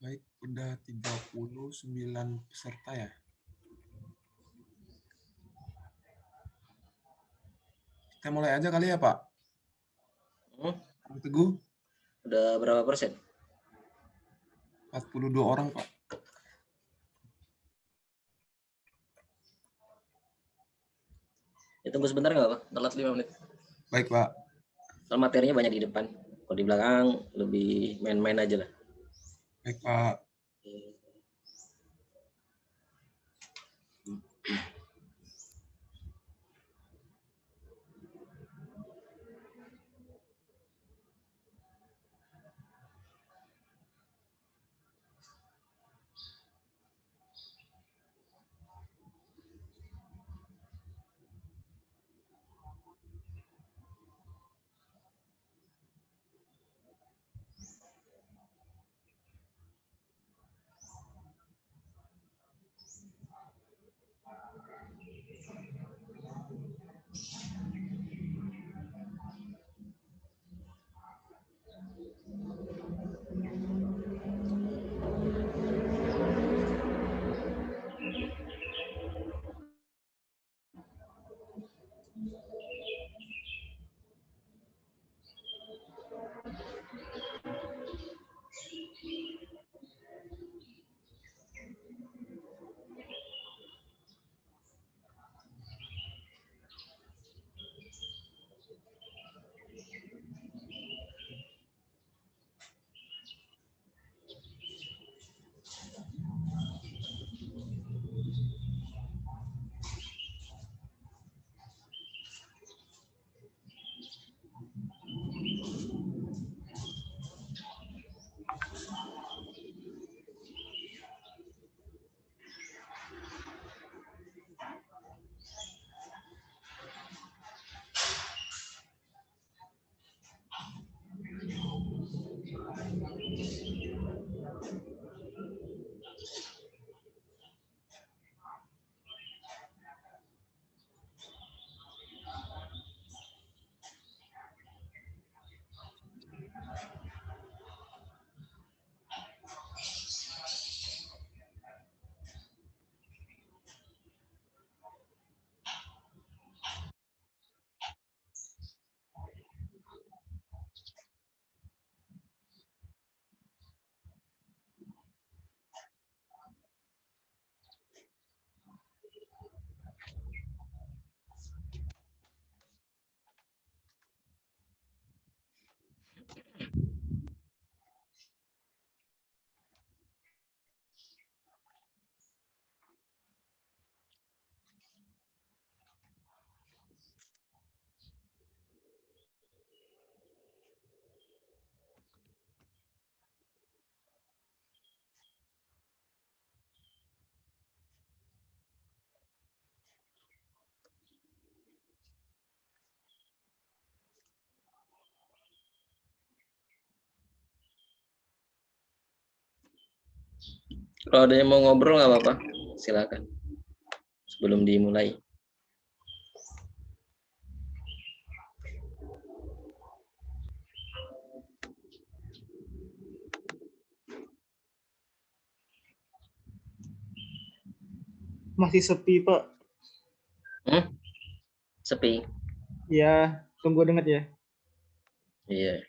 Baik, udah 39 peserta ya. Kita mulai aja kali ya, Pak. Pak Teguh, Udah berapa persen? 42 orang, Pak. Ya, tunggu sebentar nggak Pak? Telat 5 menit. Baik, Pak. Soal materinya banyak di depan. Kalau di belakang lebih main-main aja lah. Baik, Pak. Kalau ada yang mau ngobrol nggak apa-apa, silakan. Sebelum dimulai. Masih sepi, Pak. Sepi? Ya, tunggu dengar ya. Iya.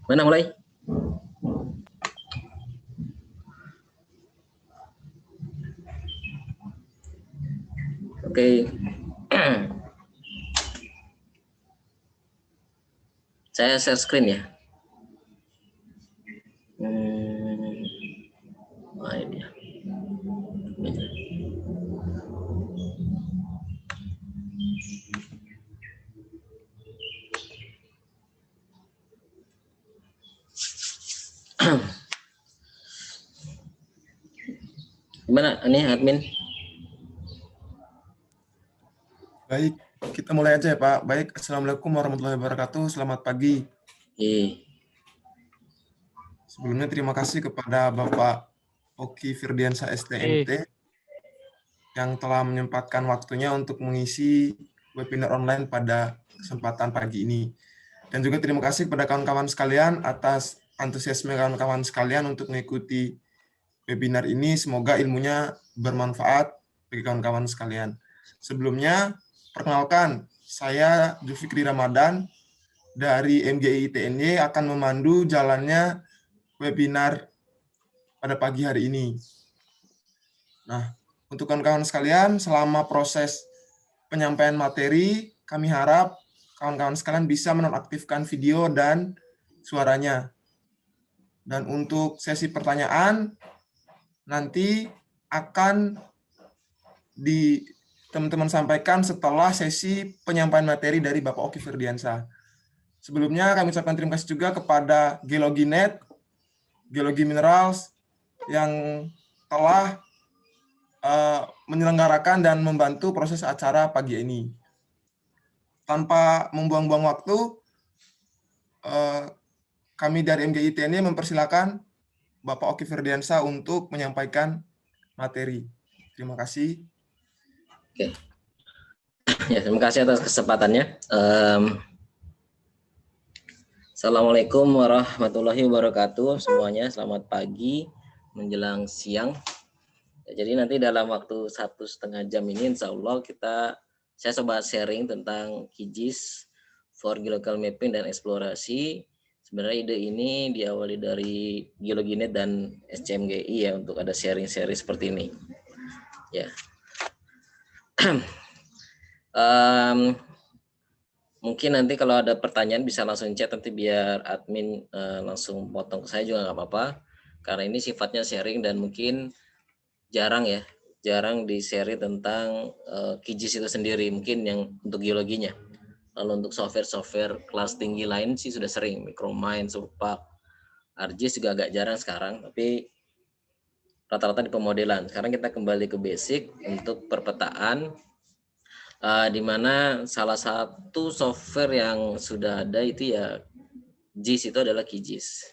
Mana mulai? Oke. Saya share screen ya. Nah, ini ya. Gimana ini admin? Baik, kita mulai aja ya Pak. Baik, Assalamualaikum warahmatullahi wabarakatuh. Selamat pagi. Sebelumnya terima kasih kepada Bapak Oki Firdiansyah STMT yang telah menyempatkan waktunya untuk mengisi webinar online pada kesempatan pagi ini. Dan juga terima kasih kepada kawan-kawan sekalian atas antusiasme kawan-kawan sekalian untuk mengikuti webinar ini. Semoga ilmunya bermanfaat bagi kawan-kawan sekalian. Sebelumnya, perkenalkan, saya Zulfikri Ramadan dari MGI TNY akan memandu jalannya webinar pada pagi hari ini. Nah, untuk kawan-kawan sekalian, selama proses penyampaian materi, kami harap kawan-kawan sekalian bisa menonaktifkan video dan suaranya. Dan untuk sesi pertanyaan, nanti akan teman-teman sampaikan setelah sesi penyampaian materi dari Bapak Oki Firdiansyah. Sebelumnya kami ucapkan terima kasih juga kepada Geologinet, Geologi Minerals, yang telah menyelenggarakan dan membantu proses acara pagi ini. Tanpa membuang-buang waktu, kami dari MGI TNY mempersilakan Bapak Oki Firdiansyah untuk menyampaikan materi. Terima kasih. Oke. Ya, terima kasih atas kesempatannya. Assalamualaikum warahmatullahi wabarakatuh semuanya. Selamat pagi menjelang siang. Jadi nanti dalam waktu 1,5 jam ini insya Allah saya coba sharing tentang QGIS for Geological Mapping dan Eksplorasi. Sebenarnya ide ini diawali dari Geologinet dan SCMGI ya untuk ada sharing-sharing seperti ini. Ya. Mungkin nanti kalau ada pertanyaan bisa langsung chat nanti biar admin langsung potong ke saya juga nggak apa-apa. Karena ini sifatnya sharing dan mungkin jarang di-share tentang QGIS itu sendiri, mungkin yang untuk geologinya. Lalu untuk software kelas tinggi lain sih sudah sering, Micromine, Surpak, ArcGIS juga agak jarang sekarang, tapi rata-rata di pemodelan. Sekarang kita kembali ke basic untuk perpetaan, di mana salah satu software yang sudah ada itu ya GIS itu adalah QGIS.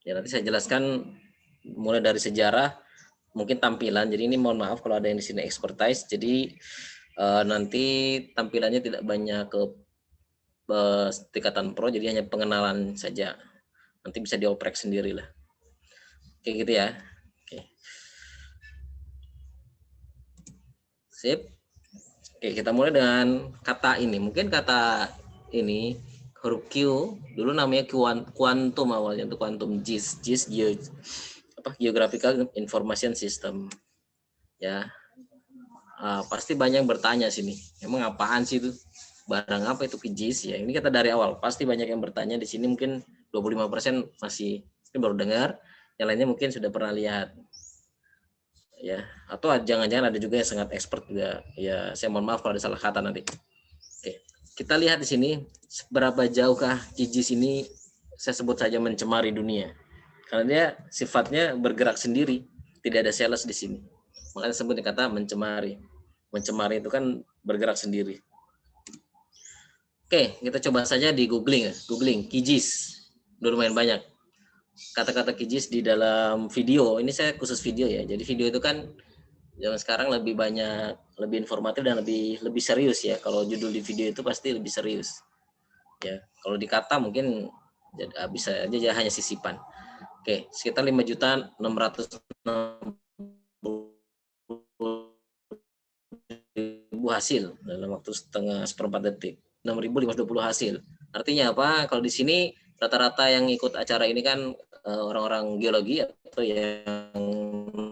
Ya nanti saya jelaskan mulai dari sejarah, mungkin tampilan. Jadi ini mohon maaf kalau ada yang di sini expertise. Jadi nanti tampilannya tidak banyak ke tingkatan pro, jadi hanya pengenalan saja. Nanti bisa dioprek sendiri lah. Oke gitu ya. Oke. Sip. Oke, kita mulai dengan kata ini. Mungkin kata ini huruf Q dulu namanya kuantum awalnya, untuk kuantum GIS, Geographical Information System. Ya. Pasti banyak yang bertanya sini, emang apaan sih itu? Barang apa itu QGIS ya? Ini kata dari awal, pasti banyak yang bertanya di sini, mungkin 25% masih baru dengar, yang lainnya mungkin sudah pernah lihat. Ya, atau jangan-jangan ada juga yang sangat expert juga. Ya, saya mohon maaf kalau ada salah kata nanti. Oke. Kita lihat di sini seberapa jauhkah QGIS ini, saya sebut saja mencemari dunia. Karena dia sifatnya bergerak sendiri, tidak ada sales di sini. Makanya sebut kata mencemari. Mencemari itu kan bergerak sendiri. Oke, kita coba saja di googling QGIS. Udah lumayan banyak kata-kata QGIS di dalam video. Ini saya khusus video ya. Jadi video itu kan zaman sekarang lebih banyak, lebih informatif dan lebih serius ya. Kalau judul di video itu pasti lebih serius. Ya, kalau di kata mungkin bisa aja hanya sisipan. Oke, sekitar 5.660.000 hasil dalam waktu seperempat detik. 6.520 hasil. Artinya apa? Kalau di sini rata-rata yang ikut acara ini kan orang-orang geologi atau yang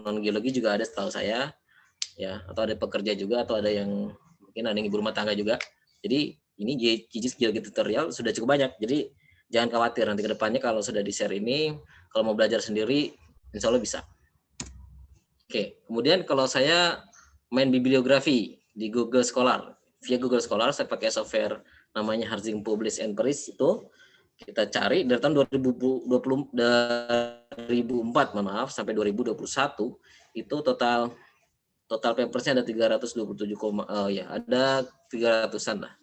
non geologi juga ada setahu saya, ya, atau ada pekerja juga, atau ada yang mungkin ada yang ibu rumah tangga juga. Jadi ini GIS geologi tutorial sudah cukup banyak. Jadi jangan khawatir nanti ke depannya kalau sudah di share ini, kalau mau belajar sendiri, insya Allah bisa. Oke, kemudian kalau saya main bibliografi di Google Scholar, via Google Scholar saya pakai software namanya Harzing Publish and Paris itu. Kita cari dari tahun 2004 maaf sampai 2021 itu total papersnya ada 327, ya ada 300-an lah.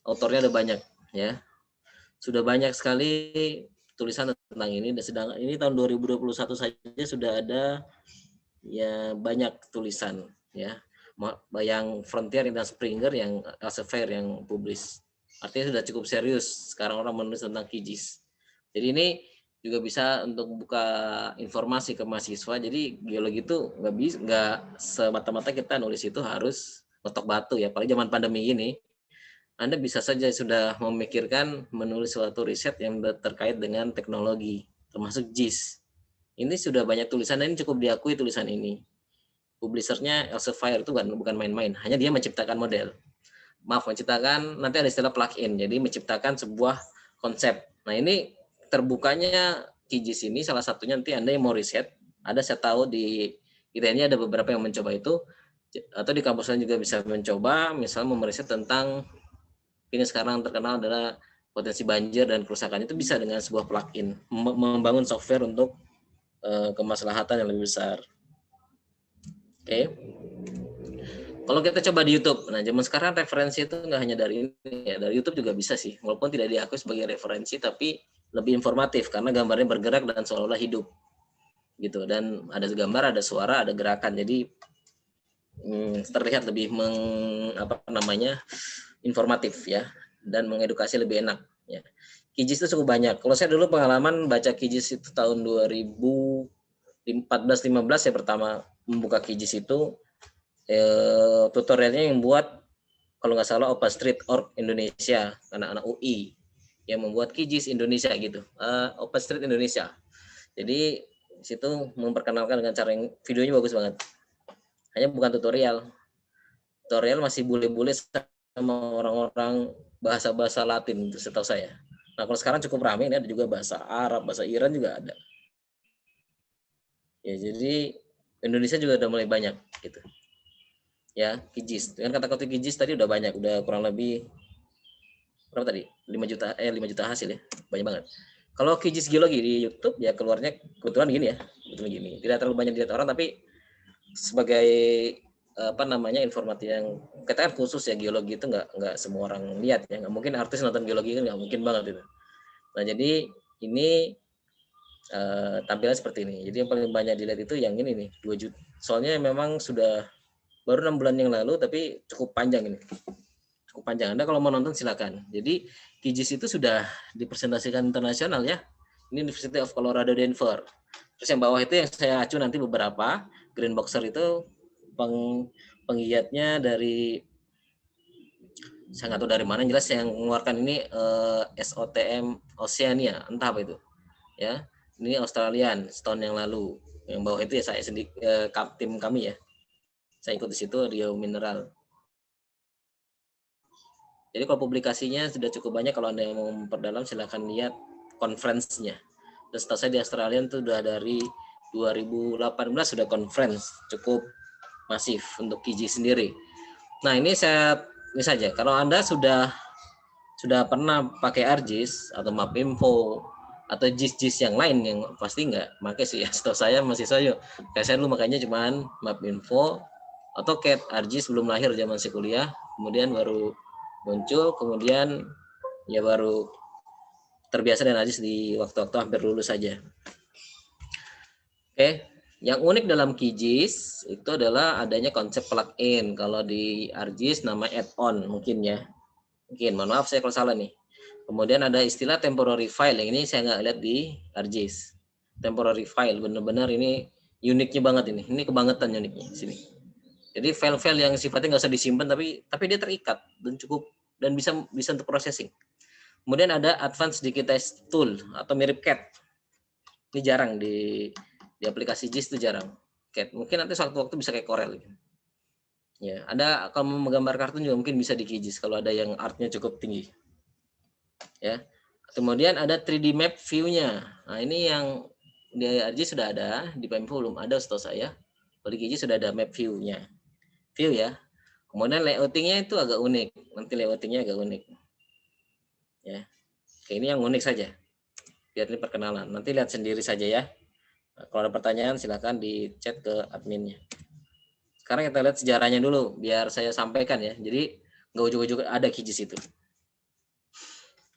Autornya ada banyak ya. Sudah banyak sekali tulisan tentang ini, dan sedang ini tahun 2021 saja sudah ada ya banyak tulisan ya. Yang Frontier dan Springer, yang Elsevier yang publish. Artinya sudah cukup serius sekarang orang menulis tentang QGIS. Jadi ini juga bisa untuk buka informasi ke mahasiswa. Jadi geologi itu nggak semata-mata kita nulis itu harus ngetok batu ya. Apalagi zaman pandemi ini, Anda bisa saja sudah memikirkan menulis suatu riset yang terkait dengan teknologi, termasuk GIS. Ini sudah banyak tulisan dan ini cukup diakui tulisan ini. Publishernya Elsevier itu bukan main-main, hanya dia menciptakan model. Menciptakan, nanti ada istilah plug-in, jadi menciptakan sebuah konsep. Nah ini terbukanya QGIS ini salah satunya, nanti Anda yang mau riset, saya tahu di ITN ada beberapa yang mencoba itu, atau di kampus lain juga bisa mencoba, misalnya meriset tentang, ini sekarang terkenal adalah potensi banjir dan kerusakan, itu bisa dengan sebuah plug-in, membangun software untuk kemaslahatan yang lebih besar. Oke. Kalau kita coba di YouTube, nah zaman sekarang referensi itu nggak hanya dari ini ya, dari YouTube juga bisa sih, walaupun tidak diakui sebagai referensi, tapi lebih informatif karena gambarnya bergerak dan seolah-olah hidup, gitu. Dan ada gambar, ada suara, ada gerakan, jadi terlihat lebih informatif ya, dan mengedukasi lebih enak. Ya. QGIS itu cukup banyak. Kalau saya dulu pengalaman baca QGIS itu tahun 2014-15 saya pertama membuka QGIS itu. Tutorialnya yang buat kalau nggak salah OpenStreetOrg Indonesia, anak-anak UI yang membuat QGIS Indonesia gitu, OpenStreet Indonesia. Jadi di situ memperkenalkan dengan cara yang videonya bagus banget. Hanya bukan tutorial masih bule-bule sama orang-orang bahasa-bahasa Latin itu setahu saya. Nah kalau sekarang cukup ramai, ini ada juga bahasa Arab, bahasa Iran juga ada. Ya jadi Indonesia juga udah mulai banyak gitu. Ya, QGIS. Dengan kata-kata QGIS tadi udah banyak, udah kurang lebih berapa tadi? 5 juta hasil ya. Banyak banget. Kalau QGIS geologi di YouTube ya keluarnya kebetulan gini ya. Kebetulan gini. Tidak terlalu banyak dilihat orang, tapi sebagai informatif yang kita kan khusus ya, geologi itu nggak semua orang lihat ya. Nggak mungkin artis nonton geologi kan, nggak mungkin banget itu. Nah, jadi ini tampilan seperti ini. Jadi yang paling banyak dilihat itu yang ini nih, 2 juta. Soalnya memang sudah baru 6 bulan yang lalu, tapi cukup panjang ini. Cukup panjang. Anda kalau mau nonton silakan. Jadi QGIS itu sudah dipresentasikan internasional ya. Ini University of Colorado Denver. Terus yang bawah itu yang saya acu nanti beberapa. Green Boxer itu penggiatnya dari, saya nggak tahu dari mana, jelas yang mengeluarkan ini SOTM Oceania, entah apa itu. Ya, ini Australian setahun yang lalu. Yang bawah itu ya saya sendiri, tim kami ya. Saya ikut di situ, Rio Mineral. Jadi kalau publikasinya sudah cukup banyak, kalau Anda yang mau memperdalam silakan lihat konferensinya. Dan setahu saya di Australia itu sudah dari 2018 sudah conference cukup masif untuk QGIS sendiri. Nah ini saja, kalau Anda sudah pernah pakai ArcGIS atau MapInfo atau GIS yang lain yang pasti nggak pakai sih ya, setahu saya masih saya dulu makanya cuman MapInfo, AutoCAD, ArcGIS belum lahir zaman saya kuliah, kemudian baru muncul, kemudian ya baru terbiasa dengan ArcGIS di waktu-waktu hampir lulus saja. Oke, yang unik dalam QGIS itu adalah adanya konsep plug-in. Kalau di ArcGIS nama add-on mungkin ya. Mungkin, mohon maaf saya kalau salah nih. Kemudian ada istilah temporary file, yang ini saya nggak lihat di ArcGIS. Temporary file, benar-benar ini uniknya banget ini. Ini kebangetan uniknya di sini. Jadi file-file yang sifatnya nggak usah disimpan, tapi dia terikat dan cukup, dan bisa untuk processing. Kemudian ada Advanced Digitize Tool atau mirip CAT. Ini jarang di aplikasi JIS itu jarang. CAT. Mungkin nanti suatu waktu bisa kayak Corel. Ya, ada kalau mau menggambar kartun juga mungkin bisa di QGIS kalau ada yang artnya cukup tinggi. Ya. Kemudian ada 3D map view-nya. Nah, ini yang di ArcGIS sudah ada, di PMV belum ada setahu saya. Kalau di QGIS sudah ada map view-nya. View ya. Kemudian layouting-nya itu agak unik. Nanti layouting-nya agak unik. Ya. Oke, ini yang unik saja. Biar ini perkenalan. Nanti lihat sendiri saja ya. Nah, kalau ada pertanyaan silakan di chat ke adminnya. Sekarang kita lihat sejarahnya dulu biar saya sampaikan ya. Jadi nggak ujuk-ujuk ada QGIS itu.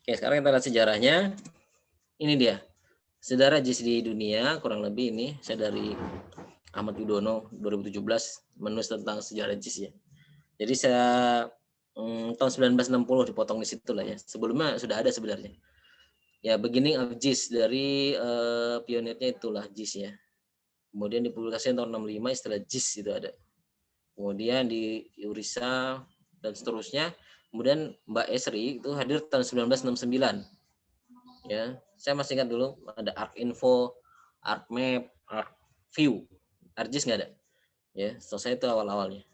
Oke, sekarang kita lihat sejarahnya. Ini dia. Sejarah JIS di dunia kurang lebih ini saya dari Ahmad Yudono 2017 menulis tentang sejarah JIS ya. Jadi saya tahun 1960 dipotong di situ lah ya. Sebelumnya sudah ada sebenarnya. Ya, beginning of JIS dari pionirnya itulah JIS ya. Kemudian dipublikasikan tahun 65 istilah JIS itu ada. Kemudian di Eurisa dan seterusnya. Kemudian Mbak Esri itu hadir tahun 1969. Ya, saya masih ingat dulu ada ArcInfo, ArcMap, ArcView. ArcGIS nggak ada. Ya, selesai itu awal-awalnya.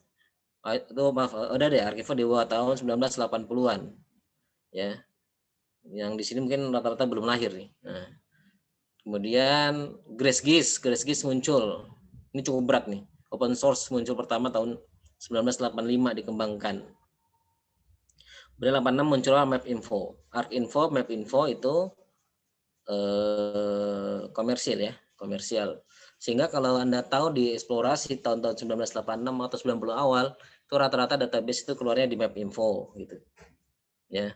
Itu maaf, ada deh ArcInfo di bawah tahun 1980-an. Ya. Yang di sini mungkin rata-rata belum lahir nih. Nah. Kemudian GraceGIS muncul. Ini cukup berat nih. Open source muncul pertama tahun 1985 dikembangkan. Kemudian 86 muncullah MapInfo. ArcInfo, MapInfo itu komersial ya, komersial. Sehingga kalau Anda tahu di eksplorasi tahun-tahun 1986 atau 90 awal, itu rata-rata database itu keluarnya di MapInfo gitu. Ya.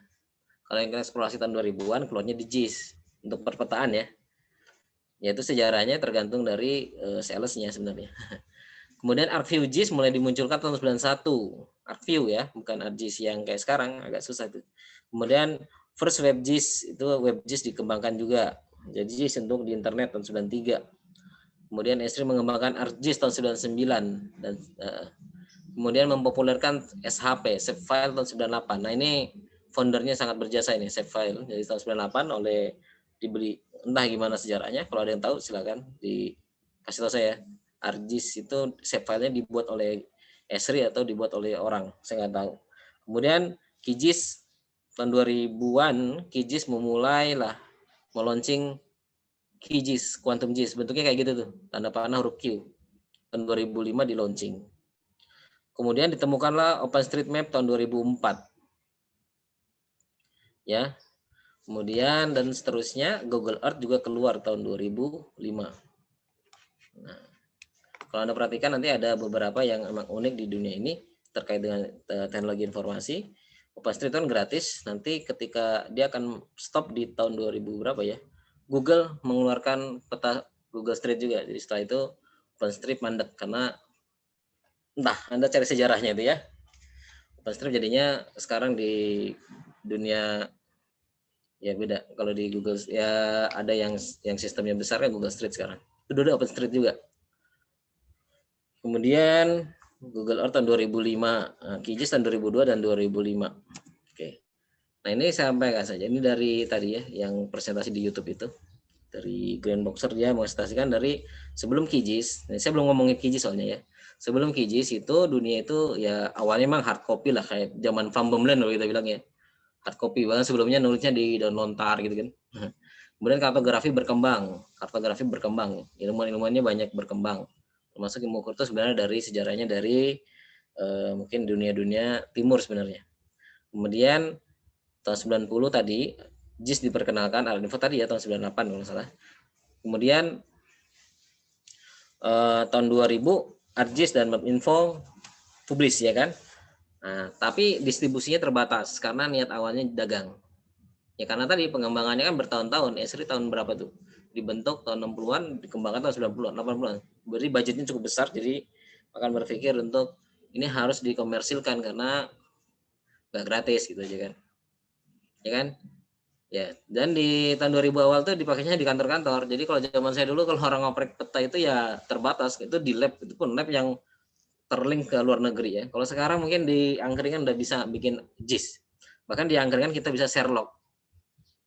Kalau yang eksplorasi tahun 2000-an keluarnya di JIS untuk perpetaan ya. Yaitu sejarahnya tergantung dari salesnya sebenarnya. Kemudian ArcView JIS mulai dimunculkan tahun 91. ArcView ya, bukan ArcGIS yang kayak sekarang, agak susah itu. Kemudian first WebGIS, itu WebGIS dikembangkan juga. Jadi JIS untuk di internet tahun 93. Kemudian Esri mengembangkan ArcGIS tahun 99 dan kemudian mempopulerkan SHP, Save File tahun 98. Nah, ini foundernya sangat berjasa ini, Save File. Jadi tahun 98 oleh dibeli, entah gimana sejarahnya, kalau ada yang tahu silakan dikasih tahu saya. ArcGIS itu save filenya dibuat oleh Esri atau dibuat oleh orang, saya nggak tahu. Kemudian QGIS tahun 2000-an, QGIS memulailah meluncing QGIS, Quantum GIS, bentuknya kayak gitu tuh, tanda panah huruf Q. Tahun 2005 di launching. Kemudian ditemukanlah OpenStreetMap tahun 2004. Ya. Kemudian dan seterusnya Google Earth juga keluar tahun 2005. Nah, kalau Anda perhatikan nanti ada beberapa yang emang unik di dunia ini terkait dengan teknologi informasi. OpenStreet kan gratis, nanti ketika dia akan stop di tahun 2000 berapa ya, Google mengeluarkan peta Google Street juga. Jadi setelah itu OpenStreet mandek karena entah Anda cari sejarahnya itu ya. OpenStreet jadinya sekarang di dunia ya beda. Kalau di Google ya ada yang sistemnya besar kan Google Street sekarang. Itu dulu OpenStreet juga. Kemudian Google Earth tahun 2005, QGIS tahun 2002 dan 2005. Oke. Nah, ini saya sampaikan saja. Ini dari tadi ya, yang presentasi di YouTube itu. Dari Grandboxer dia presentasikan dari sebelum QGIS. Nah, saya belum ngomongin QGIS soalnya ya. Sebelum QGIS itu dunia itu ya awalnya memang hard copy lah kayak zaman Van Bommelen kalau kita bilang ya. Hard copy banget, sebelumnya nulisnya di daun lontar gitu kan. Kemudian kartografi berkembang, ilmuwan-ilmuannya banyak berkembang. Termasuk ilmu kartu sebenarnya dari sejarahnya dari mungkin dunia-dunia timur sebenarnya. Kemudian tahun 90 tadi JIS diperkenalkan, ArcInfo tadi ya tahun 98 kalau nggak salah. Kemudian tahun 2000 ArcGIS dan MapInfo publis ya kan. Nah, tapi distribusinya terbatas karena niat awalnya dagang. Ya karena tadi pengembangannya kan bertahun-tahun. Esri tahun berapa tuh? Dibentuk tahun 60-an, dikembangkan tahun 90-an, 80-an. Berarti budgetnya cukup besar, jadi akan berpikir untuk ini harus dikomersilkan karena nggak gratis gitu aja kan. Ya kan? Ya, dan di tahun 2000 awal tuh dipakainya di kantor-kantor. Jadi kalau zaman saya dulu kalau orang ngoprek peta itu ya terbatas, itu di lab, itu pun lab yang terlink ke luar negeri ya. Kalau sekarang mungkin di angkringan udah bisa bikin JIS. Bahkan di angkringan kita bisa share log.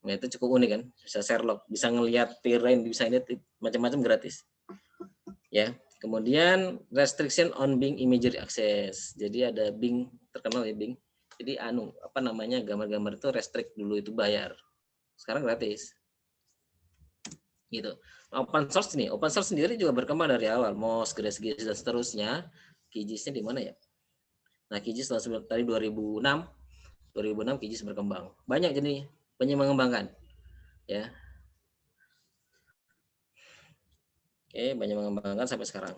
Nah, itu cukup unik kan, bisa Sherlock, bisa ngelihat terrain, bisa ini macam-macam gratis. Ya. Kemudian restriction on Bing imagery access. Jadi ada Bing, terkenal ya Bing. Jadi apa namanya, gambar-gambar itu restrict, dulu itu bayar. Sekarang gratis. Gitu. Open source nih, open source sendiri juga berkembang dari awal, MOS, GRACE dan seterusnya. QGIS-nya di mana ya? Nah, QGIS tadi 2006 QGIS berkembang. Banyak jadi banyak mengembangkan. Ya. Oke, banyak mengembangkan sampai sekarang.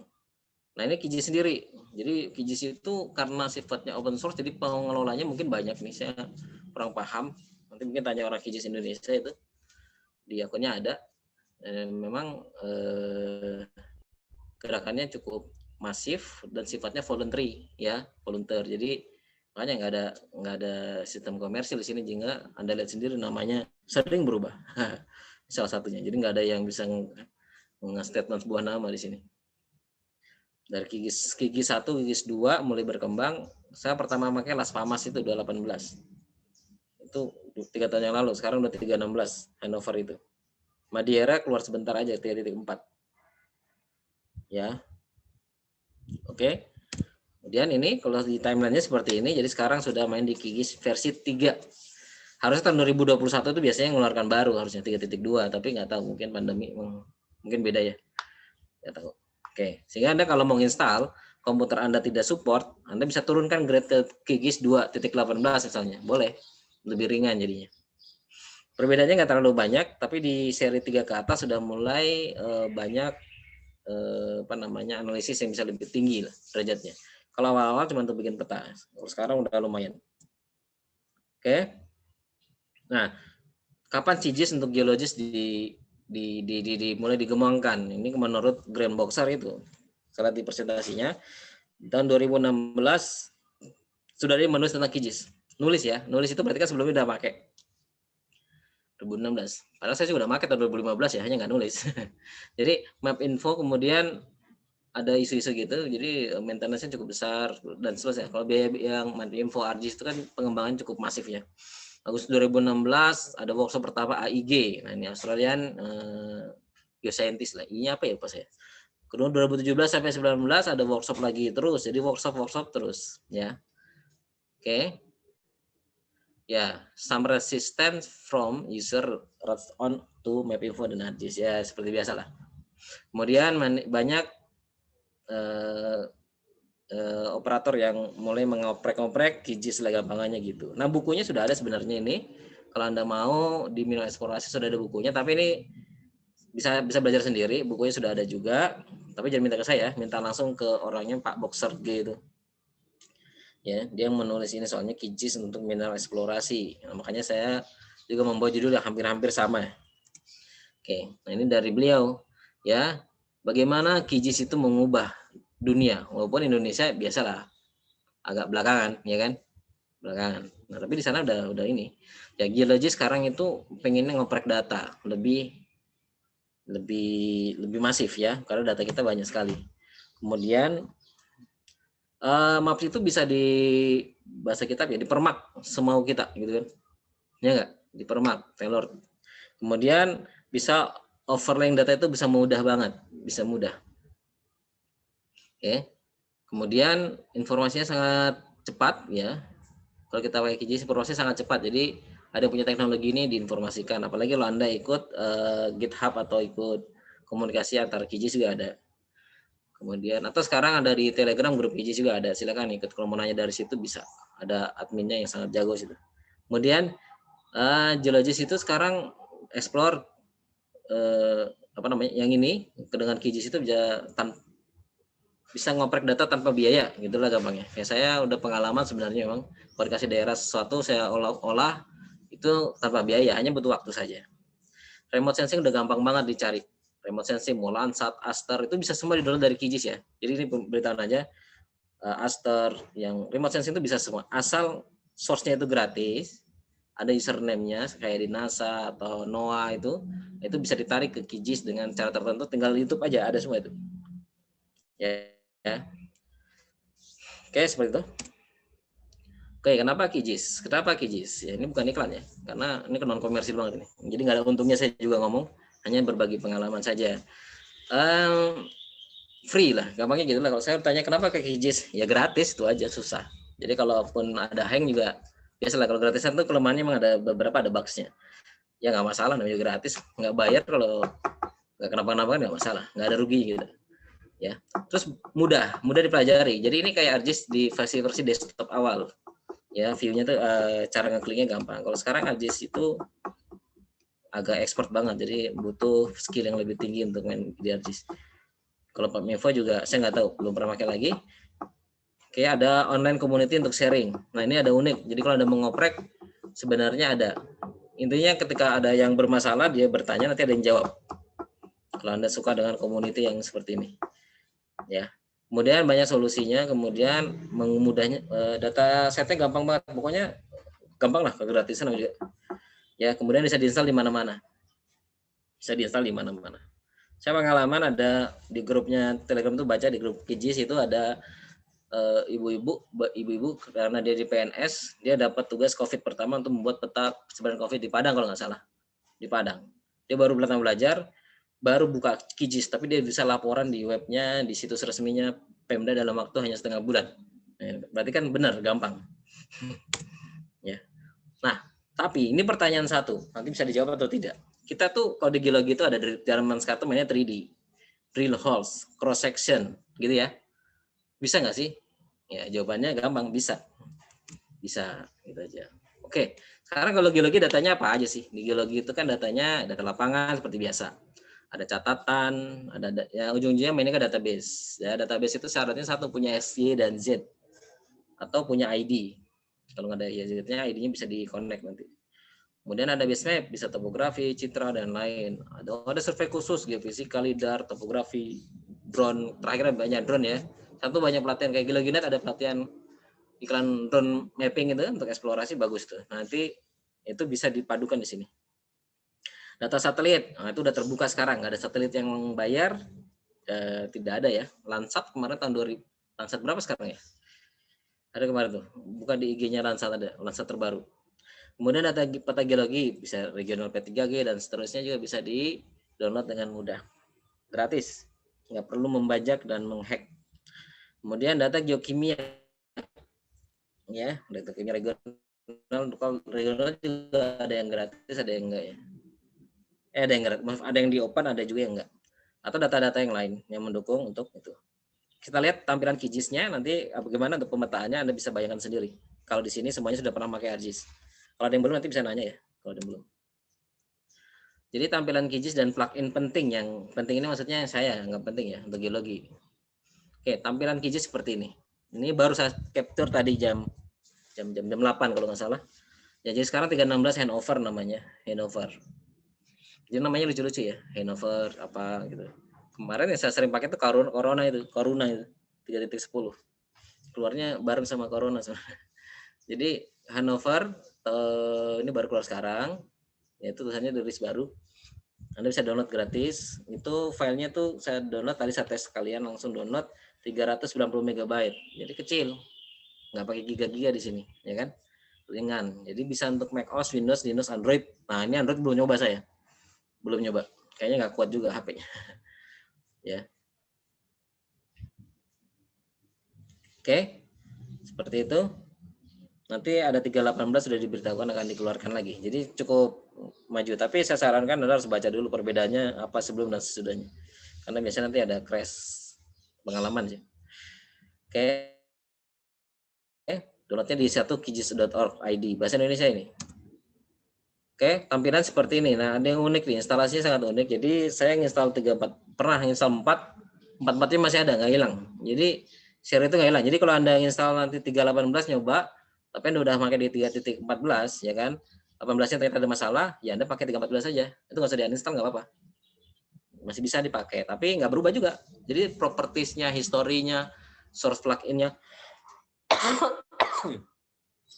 Nah, ini QGIS sendiri. Jadi QGIS itu karena sifatnya open source, jadi pengelolanya mungkin banyak nih. Saya kurang paham. Nanti mungkin tanya orang QGIS Indonesia itu. Di akunnya ada. Memang gerakannya cukup masif dan sifatnya voluntary, ya, volunteer. Jadi makanya nggak ada sistem komersil di sini, sehingga Anda lihat sendiri namanya sering berubah. Salah satunya. Jadi nggak ada yang bisa nge-statement sebuah nama di sini. Dari QGIS 1, QGIS 2 mulai berkembang. Saya pertama pakai LasPamas itu 2018. Itu 3 tahun yang lalu, sekarang udah 316 Hanover itu. Madiera keluar sebentar aja 3.4. Ya. Oke. Kemudian ini kalau di timeline-nya seperti ini, jadi sekarang sudah main di QGIS versi 3. Harusnya tahun 2021 itu biasanya mengeluarkan baru, harusnya 3.2, tapi nggak tahu, mungkin pandemi mungkin beda ya. Nggak tahu. Oke, sehingga Anda kalau mau install, komputer Anda tidak support, Anda bisa turunkan grade ke QGIS 2.18 misalnya. Boleh. Lebih ringan jadinya. Perbedaannya nggak terlalu banyak, tapi di seri 3 ke atas sudah mulai banyak apa namanya, analisis yang bisa lebih tinggi lah derajatnya. Kalau awal-awal cuma untuk bikin peta. Kalau sekarang udah lumayan. Oke. Nah, kapan QGIS untuk geologis mulai dikembangkan? Ini menurut Graham Boxer itu. Salah di presentasinya tahun 2016 sudah dia menulis tentang QGIS. Nulis ya, nulis itu berarti kan sebelumnya udah pakai 2016. Padahal saya juga udah pakai tahun 2015 ya, hanya nggak nulis. Jadi map info kemudian ada isu-isu gitu, jadi maintenance-nya cukup besar dan seterusnya. Kalau biaya yang map info ArcGIS itu kan pengembangan cukup masif ya. Agustus 2016 ada workshop pertama AIG. Nah, ini Australian Geoscientist lah. Ini apa ya pas ya? Kedua 2017 sampai 19 ada workshop lagi terus. Jadi workshop terus ya. Oke. Ya, some resistance from user runs on to MapInfo dan ArcGIS ya, seperti biasa lah. Kemudian banyak operator yang mulai mengoprek-oprek QGIS gampangannya gitu. Nah, bukunya sudah ada sebenarnya ini. Kalau Anda mau di Mino Eksplorasi sudah ada bukunya, tapi ini bisa belajar sendiri, bukunya sudah ada juga, tapi jangan minta ke saya, minta langsung ke orangnya Pak Boxer G itu. Ya, dia menulis ini soalnya QGIS untuk mineral eksplorasi. Nah, makanya saya juga membawa judul yang hampir-hampir sama. Oke, nah ini dari beliau ya. Bagaimana QGIS itu mengubah dunia, walaupun Indonesia biasalah agak belakangan, ya kan? Belakangan. Nah, tapi di sana udah ini. Ya, geologi sekarang itu pengennya ngoprek data lebih masif ya, karena data kita banyak sekali. Kemudian maps itu bisa di bahasa kita ya dipermak semau kita gitu kan, ya nggak, dipermak tailor. Kemudian bisa overlaying data itu bisa mudah banget, bisa mudah. Oke. Kemudian informasinya sangat cepat ya. Kalau kita pakai QGIS prosesnya sangat cepat, jadi ada yang punya teknologi ini diinformasikan. Apalagi kalau Anda ikut GitHub atau ikut komunikasi antar QGIS juga ada. Kemudian atau sekarang ada di Telegram grup QGIS juga ada. Silakan ikut, kalau mau nanya dari situ bisa. Ada adminnya yang sangat jago situ. Kemudian geologis itu sekarang explore apa namanya? Yang ini dengan QGIS itu bisa ngoprek data tanpa biaya, gitulah gampangnya. Ya saya udah pengalaman sebenarnya, memang kalau dikasih daerah sesuatu saya olah itu tanpa biaya, hanya butuh waktu saja. Remote sensing udah gampang banget dicari. Remote sensing, Landsat, Aster itu bisa semua di-download dari QGIS ya. Jadi ini beritahu aja, Aster yang remote sensing itu bisa semua, asal source-nya itu gratis, ada username-nya kayak di NASA atau NOAA itu bisa ditarik ke QGIS dengan cara tertentu, tinggal YouTube aja ada semua itu. Ya. Oke, seperti itu. Oke, kenapa QGIS? Kenapa QGIS? Ya, ini bukan iklan ya, karena ini non komersil banget ini. Jadi nggak ada untungnya saya juga ngomong, hanya berbagi pengalaman saja. Free lah, gampangnya gitu lah. Kalau saya tanya kenapa ke QGIS, ya gratis itu aja, susah. Jadi kalaupun ada hang juga, biasalah kalau gratisan tuh kelemahannya memang ada beberapa ada bugs-nya. Ya nggak masalah, namanya gratis, nggak bayar kalau nggak kenapa-napa nggak masalah, nggak ada rugi gitu. Ya, terus mudah dipelajari. Jadi ini kayak ArcGIS di versi desktop awal. Ya, view-nya tuh cara ngekliknya gampang. Kalau sekarang ArcGIS itu agak expert banget, jadi butuh skill yang lebih tinggi untuk main di ArcGIS. Kalau Pamivo juga saya nggak tahu, belum pernah pakai lagi. Oke, ada online community untuk sharing. Nah, ini ada unik. Jadi kalau Anda mau ngoprek, sebenarnya ada. Intinya ketika ada yang bermasalah, dia bertanya, nanti ada yang jawab. Kalau Anda suka dengan community yang seperti ini. Ya. Kemudian banyak solusinya, kemudian memudahnya data setnya gampang banget. Pokoknya gampang lah, kegratisan juga. Ya, kemudian bisa diinstal di mana-mana. Bisa diinstal di mana-mana. Saya pengalaman ada di grupnya Telegram tuh, baca di grup QGIS itu ada ibu-ibu karena dia di PNS, dia dapat tugas COVID pertama untuk membuat peta persebaran COVID di Padang kalau nggak salah. Di Padang. Dia baru belajar, baru buka QGIS, tapi dia bisa laporan di webnya, di situs resminya Pemda dalam waktu hanya setengah bulan. Berarti kan benar, gampang. Ya. Nah, tapi ini pertanyaan satu, nanti bisa dijawab atau tidak. Kita tuh kalau di geologi itu ada dari zaman sekarang mainnya 3D, drill holes, cross section, gitu ya. Bisa nggak sih? Ya, jawabannya gampang, bisa. Bisa, gitu aja. Oke, sekarang kalau geologi datanya apa aja sih? Di geologi itu kan datanya data lapangan seperti biasa. Ada catatan, ada ya ujung-ujungnya mainnya ke database. Ya, database itu syaratnya satu, punya SY dan Z atau punya ID. Kalau nggak ada Z-nya, ID-nya bisa di-connect nanti. Kemudian ada base map, bisa topografi, citra dan lain. Ada survei khusus, geofisika, lidar, topografi, drone. Terakhir banyak drone ya. Satu banyak pelatihan kayak Geologinet, ada pelatihan iklan drone mapping itu untuk eksplorasi, bagus tuh. Nanti itu bisa dipadukan di sini. Data satelit, nah itu udah terbuka sekarang. Nggak ada satelit yang bayar, tidak ada ya. Landsat kemarin tahun 2000, Landsat berapa sekarang ya? Ada kemarin tuh, buka di IG-nya Landsat, ada Landsat terbaru. Kemudian data peta geologi, bisa regional P3G dan seterusnya juga bisa di-download dengan mudah. Gratis, nggak perlu membajak dan menghack. Kemudian data geokimia, ya, data kimia regional. Kalau regional juga ada yang gratis, ada yang enggak ya. Ada yang gratis, maaf, ada yang di open, ada juga yang enggak. Atau data-data yang lain yang mendukung untuk itu. Kita lihat tampilan QGIS-nya, nanti bagaimana untuk pemetaannya Anda bisa bayangkan sendiri. Kalau di sini semuanya sudah pernah pakai ArcGIS. Kalau ada yang belum nanti bisa nanya ya, kalau ada yang belum. Jadi tampilan QGIS dan plugin penting, yang penting ini maksudnya saya nggak penting ya untuk geologi. Oke, tampilan QGIS seperti ini. Ini baru saya capture tadi jam 8 kalau nggak salah. Ya, jadi sekarang 316 handover namanya, handover. Jadi namanya lucu-lucu ya, handover apa gitu. Kemarin yang saya sering pakai itu Corona itu 3.10. Keluarnya bareng sama Corona sebenarnya. Jadi Hannover ini baru keluar sekarang, yaitu tulisannya rilis baru. Anda bisa download gratis. Itu filenya tuh saya download tadi, saya tes sekalian langsung download 390 MB. Jadi kecil, nggak pakai giga-giga di sini, ya kan? Ringan. Jadi bisa untuk macOS, Windows, Linux, Android. Nah ini Android belum nyoba saya, belum nyoba. Kayaknya nggak kuat juga HP-nya. Ya. Oke, seperti itu. Nanti ada 318 sudah diberitahukan akan dikeluarkan lagi. Jadi cukup maju. Tapi saya sarankan Anda harus baca dulu perbedaannya apa sebelum dan sesudahnya. Karena biasanya nanti ada crash pengalaman sih. Oke. Downloadnya di qgis.org.id bahasa Indonesia ini. Oke, tampilan seperti ini. Nah, ada yang unik nih, instalasinya sangat unik. Jadi saya install 34, pernah install 4-nya masih ada, nggak hilang. Jadi share itu nggak hilang. Jadi kalau Anda install nanti 318 nyoba, tapi Anda udah pakai di 3.14 ya kan, 18-nya ternyata ada masalah, ya Anda pakai 3.14 saja. Itu nggak usah di-uninstall, nggak apa-apa. Masih bisa dipakai, tapi nggak berubah juga. Jadi propertiesnya, historinya, source plugin-nya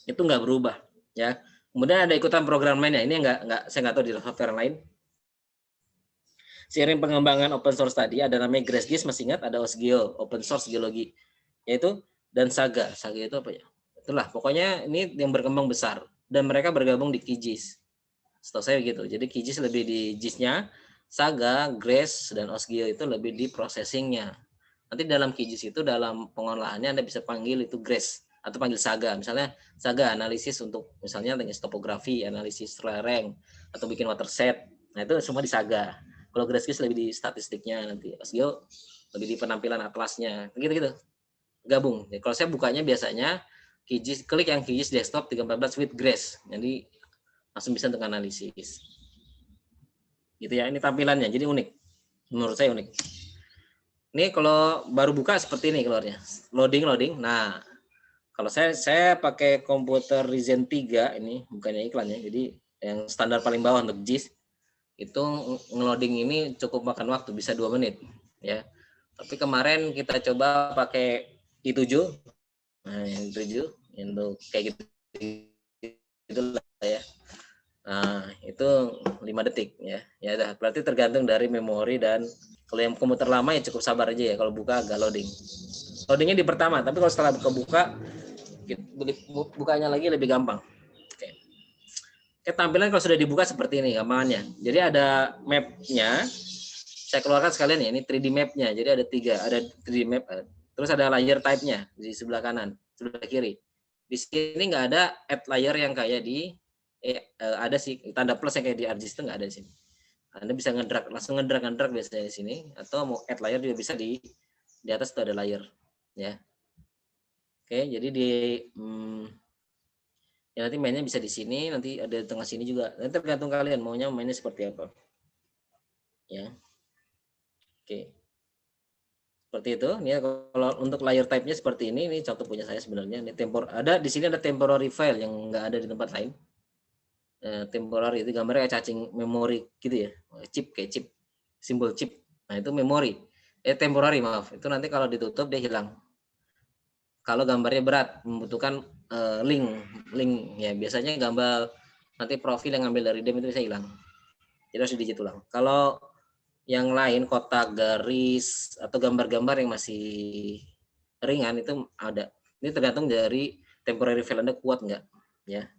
itu nggak berubah ya. Kemudian ada ikutan program lainnya. Ini saya nggak tahu di software lain. Seiring pengembangan open source tadi, ada namanya GraceGIS, masih ingat? Ada OSGeo, open source geologi, yaitu dan Saga. Saga itu apa ya? Itulah pokoknya ini yang berkembang besar dan mereka bergabung di QGIS. Setahu saya gitu. Jadi QGIS lebih di GIS-nya, Saga, Grace dan Osgeo itu lebih di processing-nya. Nanti dalam QGIS itu dalam pengolahannya Anda bisa panggil itu Grace atau panggil Saga. Misalnya Saga analisis untuk misalnya teknis topografi, analisis lereng atau bikin watershed. Nah, itu semua di Saga. Kalau Grace lebih di statistiknya, nanti Osgeo lebih di penampilan atlasnya. Gitu-gitu. Gabung. Jadi, kalau saya bukanya biasanya QGIS, klik yang QGIS desktop 314 with Grace. Jadi langsung bisa untuk analisis. Gitu ya, ini tampilannya. Jadi unik. Menurut saya unik. Ini kalau baru buka seperti ini keluarnya. Loading. Nah, kalau saya pakai komputer Ryzen 3 ini, bukannya iklan ya. Jadi yang standar paling bawah untuk GIS itu ngeloading ini cukup makan waktu, bisa 2 menit ya. Tapi kemarin kita coba pakai i7. Nah, yang 7 untuk kayak gitu itulah ya. Nah, itu 5 detik ya. Ya udah, berarti tergantung dari memori dan kalau yang komputer lama ya cukup sabar aja ya kalau buka agak loading. Loadingnya di pertama, tapi kalau setelah buka bukanya lagi lebih gampang. Oke. Oke, tampilan kalau sudah dibuka seperti ini gampangannya. Jadi ada map-nya. Saya keluarkan sekalian ya, ini 3D map-nya. Jadi ada 3D map. Terus ada layer type-nya di sebelah kanan, sebelah kiri. Di sini nggak ada add layer yang kayak di ada sih tanda plus yang kayak di ArcGIS itu nggak ada di sini. Anda bisa langsung ngedrag biasanya di sini, atau mau add layer juga bisa di atas itu ada layer ya. Oke, jadi ya nanti mainnya bisa di sini, nanti ada di tengah sini juga. Nanti tergantung kalian maunya mainnya seperti apa. Ya. Oke. Seperti itu. Ini kalau untuk layer type-nya seperti ini contoh punya saya sebenarnya. Ini ada di sini ada temporary file yang nggak ada di tempat lain. Temporary itu gambarnya kayak cacing memori gitu ya, chip kayak chip, simbol chip. Nah itu memori, temporary maaf. Itu nanti kalau ditutup dia hilang. Kalau gambarnya berat membutuhkan link ya, biasanya gambar nanti profil yang ngambil dari DEM itu bisa hilang. Jadi harus digit ulang. Kalau yang lain kotak, garis atau gambar-gambar yang masih ringan itu ada. Ini tergantung dari temporary file Anda kuat nggak ya.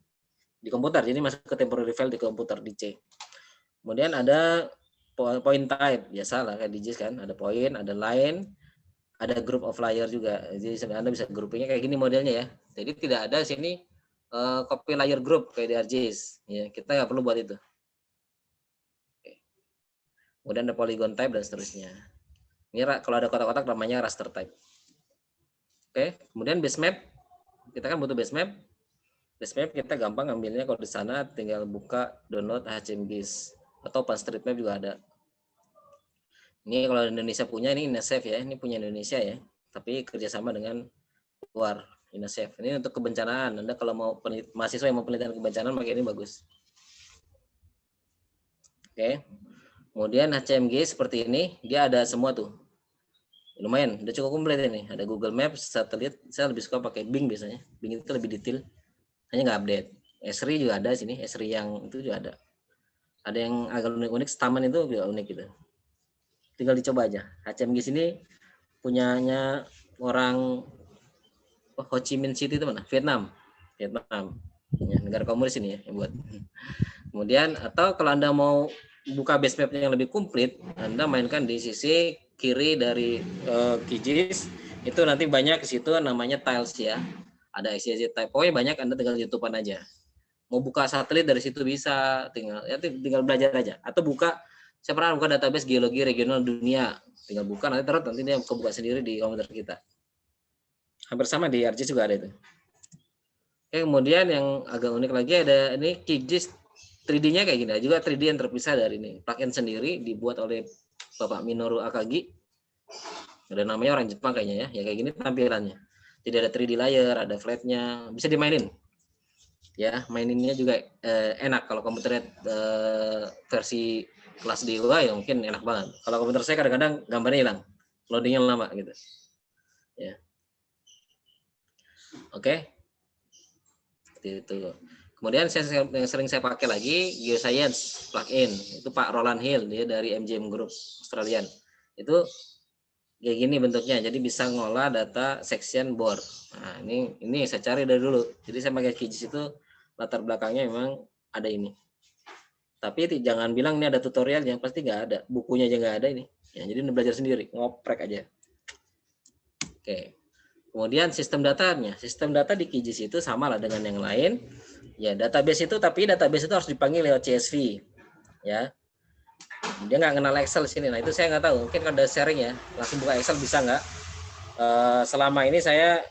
Di komputer, jadi masuk ke temporary file di komputer di C. Kemudian ada point type, biasalah kayak di GIS kan, ada point, ada line, ada group of layer juga. Jadi Anda bisa groupingnya kayak gini modelnya ya. Jadi tidak ada sini copy layer group kayak di ArcGIS. Ya, kita nggak perlu buat itu. Oke. Kemudian ada polygon type dan seterusnya. Ini kalau ada kotak-kotak namanya raster type. Oke, kemudian base map. Kita kan butuh base map. Base map kita gampang ambilnya kalau di sana tinggal buka download HCMGIS atau OpenStreetMap juga ada. Ini kalau Indonesia punya, ini INASAVE ya, ini punya Indonesia ya, tapi kerjasama dengan luar INASAVE. Ini untuk kebencanaan. Anda kalau mau mahasiswa yang mau penelitian kebencanaan pakai ini bagus. Oke. Kemudian HCMGIS seperti ini, dia ada semua tuh. Lumayan, udah cukup komplit ini. Ada Google Maps, satelit. Saya lebih suka pakai Bing biasanya. Bing itu lebih detail. Hanya nggak update. Esri juga ada sini, Esri yang itu juga ada. Ada yang agak unik-unik, Stamen itu juga unik gitu. Tinggal dicoba aja. HCMGIS ini punyanya orang Ho Chi Minh City itu mana? Vietnam. Ya, negara komunis ini ya yang buat. Kemudian atau kalau Anda mau buka base map yang lebih komplit, Anda mainkan di sisi kiri dari QGIS. Itu nanti banyak di situ namanya tiles ya. Ada XYZ type, pokoknya banyak, Anda tinggal YouTube-an aja. Mau buka satelit dari situ bisa, tinggal belajar aja. Atau saya pernah buka database geologi regional dunia, tinggal buka nanti dia buka sendiri di komputer kita. Hampir sama di ArcGIS juga ada itu. Oke, kemudian yang agak unik lagi ada ini QGIS 3D-nya kayak gini, juga 3D yang terpisah dari ini. Plugin sendiri dibuat oleh Bapak Minoru Akagi. Ada namanya orang Jepang kayaknya ya kayak gini tampilannya. Jadi ada 3D layer, ada flat-nya, bisa dimainin. Ya, maininnya juga enak. Kalau komputernya versi kelas dewa ya mungkin enak banget. Kalau komputer saya kadang-kadang gambarnya hilang, loadingnya lama gitu. Ya. Oke. Seperti itu. Kemudian yang sering saya pakai lagi Geoscience plugin. Itu Pak Roland Hill, dia dari MGM Group Australian. Itu kayak gini bentuknya. Jadi bisa ngolah data section board. Nah, ini saya cari dari dulu. Jadi saya pakai QGIS itu latar belakangnya memang ada ini. Tapi jangan bilang ini ada tutorialnya, pasti nggak ada. Bukunya aja nggak ada ini. Ya, jadi belajar sendiri, ngoprek aja. Oke. Kemudian sistem datanya. Sistem data di QGIS itu sama lah dengan yang lain. Ya, database itu, tapi database itu harus dipanggil lewat CSV. Ya. Dia nggak kenal Excel sini. Nah, itu saya nggak tahu. Mungkin kalau ada sharing ya, langsung buka Excel bisa nggak? Selama ini saya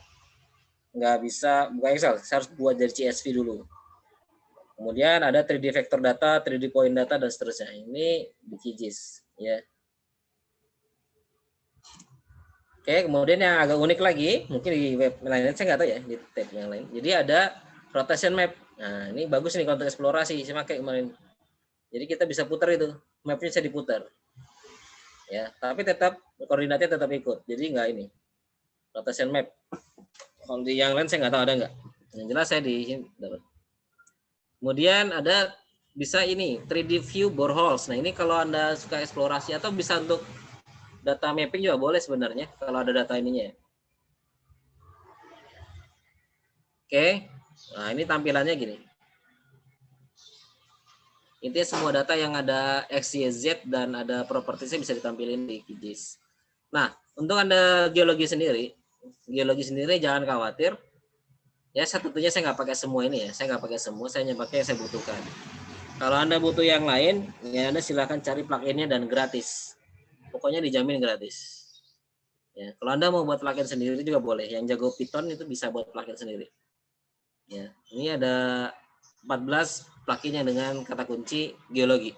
nggak bisa buka Excel. Saya harus buat dari CSV dulu. Kemudian ada 3D vector data, 3D point data, dan seterusnya. Ini di QGIS. Ya. Oke, kemudian yang agak unik lagi, mungkin di web lain saya nggak tahu ya, di tab yang lain. Jadi ada rotation map. Nah, ini bagus nih untuk eksplorasi, saya pakai kemarin. Jadi kita bisa putar itu, mapnya bisa diputar. Ya, tapi tetap koordinatnya tetap ikut. Jadi nggak ini, rotation map. Kalau di yang lain saya nggak tahu ada nggak. Yang jelas saya di sini dapat. Kemudian ada bisa ini 3D view boreholes. Nah, ini kalau Anda suka eksplorasi atau bisa untuk data mapping juga boleh sebenarnya kalau ada data ininya. Oke. Nah, ini tampilannya gini. Intinya semua data yang ada X, Y, Z dan ada propertiesnya bisa ditampilin di QGIS. Nah, untuk Anda geologi sendiri jangan khawatir. Ya, tentunya saya nggak pakai semua ini ya. Saya nggak pakai semua, saya hanya pakai yang saya butuhkan. Kalau Anda butuh yang lain, ya Anda silakan cari plugin-nya dan gratis. Pokoknya dijamin gratis. Ya, kalau Anda mau buat plugin sendiri juga boleh. Yang jago Python itu bisa buat plugin sendiri. Ya, ini ada 14 plugin yang dengan kata kunci geologi.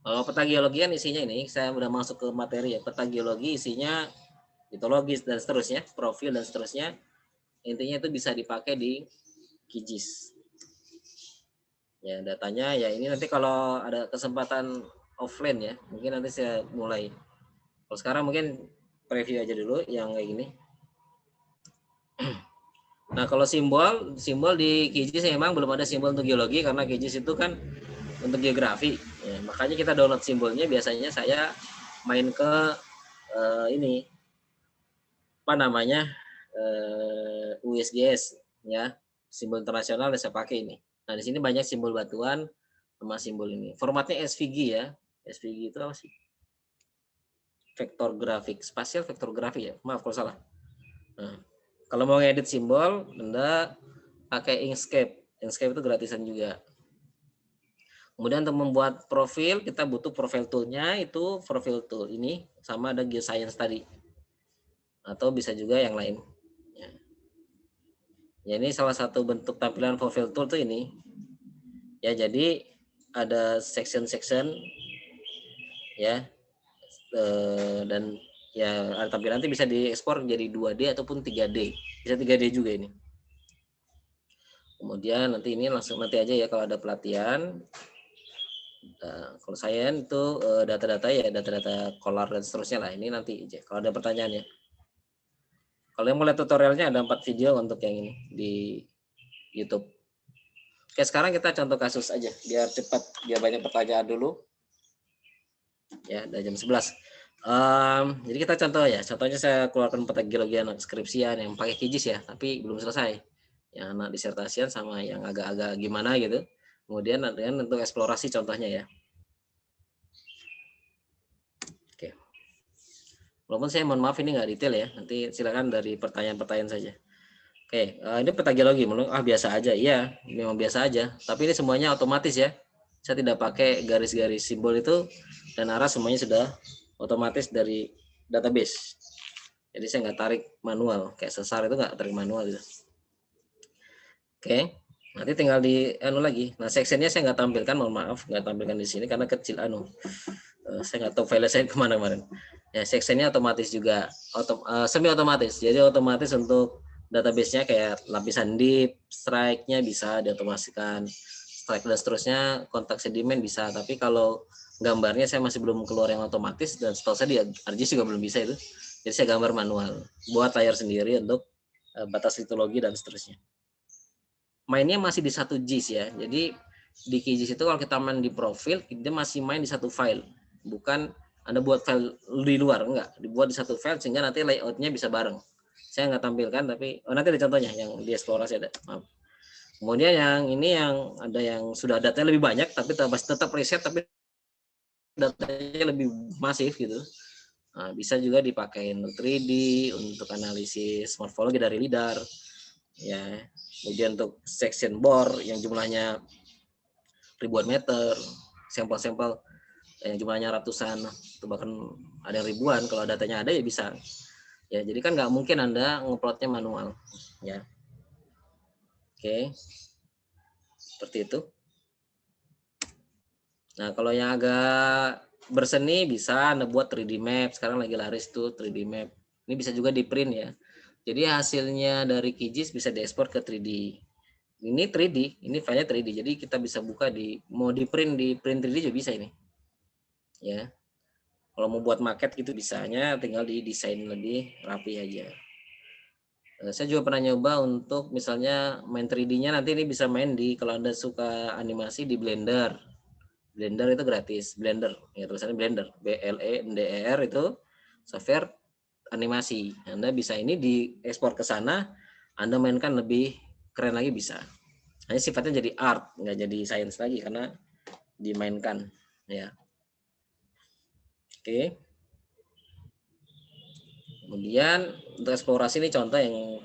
Kalau peta geologi kan isinya ini, saya udah masuk ke materi ya. Peta geologi isinya mitologis dan seterusnya, profil dan seterusnya. Intinya itu bisa dipakai di QGIS. Ya, datanya ya ini nanti kalau ada kesempatan offline ya, mungkin nanti saya mulai. Kalau sekarang mungkin preview aja dulu yang kayak gini. Nah, kalau simbol di QGIS memang belum ada simbol untuk geologi karena QGIS itu kan untuk geografi. Ya, makanya kita download simbolnya biasanya saya main ke ini apa namanya USGS ya, simbol internasional yang saya pakai ini. Nah, di sini banyak simbol batuan sama simbol ini. Formatnya SVG ya. SVG itu apa sih? Vektor grafik, spasial vektor grafik ya. Maaf kalau salah. Nah, kalau mau ngedit simbol, Anda pakai Inkscape. Inkscape itu gratisan juga. Kemudian untuk membuat profil, kita butuh profile tool-nya, itu profile tool ini sama ada geoscience tadi. Atau bisa juga yang lain. Ya, ini salah satu bentuk tampilan profile tool tuh ini. Ya, jadi ada section-section ya. Dan ya tampilan nanti bisa diekspor jadi 2D ataupun 3D. Bisa 3D juga ini. Kemudian nanti ini langsung nanti aja ya kalau ada pelatihan. Nah, kalau saya itu data-data ya data-data Color dan seterusnya lah, ini nanti aja kalau ada pertanyaannya. Kalau yang mulai tutorialnya ada 4 video untuk yang ini di YouTube. Oke, sekarang kita contoh kasus aja biar cepat, biar banyak pertanyaan dulu. Ya, udah jam 11. Jadi kita contoh ya. Contohnya saya keluarkan peta geologi anak skripsian yang pakai QGIS ya, tapi belum selesai. Yang anak disertasian sama yang agak-agak gimana gitu. Kemudian dengan untuk eksplorasi contohnya ya. Oke. Walaupun saya mohon maaf ini nggak detail ya. Nanti silakan dari pertanyaan-pertanyaan saja. Oke, ini peta geologi. Biasa aja. Iya, memang biasa aja. Tapi ini semuanya otomatis ya. Saya tidak pakai garis-garis simbol itu dan arah semuanya sudah otomatis dari database. Jadi saya nggak tarik manual. Kayak sesar itu nggak tarik manual gitu. Oke, nanti tinggal di lagi. Nah, sectionnya saya nggak tampilkan, mohon maaf nggak tampilkan di sini karena kecil saya nggak tahu file saya kemana kemarin. Ya, sectionnya otomatis juga, semi otomatis. Jadi otomatis untuk database-nya kayak lapisan deep, strike-nya bisa diotomasikan, strike dan seterusnya, kontak sedimen bisa. Tapi kalau gambarnya saya masih belum keluar yang otomatis dan setahu saya di ArcGIS juga belum bisa itu. Jadi saya gambar manual, buat layar sendiri untuk batas litologi dan seterusnya. Mainnya masih di satu GIS ya. Jadi di QGIS itu kalau kita main di profil, kita masih main di satu file, bukan Anda buat file di luar, enggak, dibuat di satu file sehingga nanti layoutnya bisa bareng. Saya nggak tampilkan, tapi nanti ada contohnya yang di eksplorasi ada. Maaf. Kemudian yang ini yang ada yang sudah datanya lebih banyak, tapi tetap riset, tapi datanya lebih masif gitu. Nah, bisa juga dipakai untuk 3D, untuk analisis morfologi dari lidar, ya. Kemudian untuk section bore yang jumlahnya ribuan meter, sampel-sampel yang jumlahnya ratusan, atau bahkan ada ribuan. Kalau datanya ada ya bisa. Ya, jadi kan nggak mungkin Anda ngeplotnya manual, ya. Oke, seperti itu. Nah, kalau yang agak berseni bisa Anda buat 3D map. Sekarang lagi laris tuh 3D map. Ini bisa juga di print ya. Jadi hasilnya dari QGIS bisa diekspor ke 3D. Ini 3D, ini filenya 3D. Jadi kita bisa buka mau di print 3D juga bisa ini. Ya. Kalau mau buat market gitu bisanya, tinggal didesain lebih rapi aja. Saya juga pernah nyoba untuk misalnya main 3D-nya, nanti ini bisa main kalau Anda suka animasi di Blender. Blender itu gratis, Blender, ya tulisannya Blender, BLENDER itu software animasi. Anda bisa ini diekspor ke sana, Anda mainkan lebih keren lagi bisa. Hanya sifatnya jadi art, nggak jadi science lagi karena dimainkan, ya. Oke. Kemudian untuk eksplorasi ini contoh yang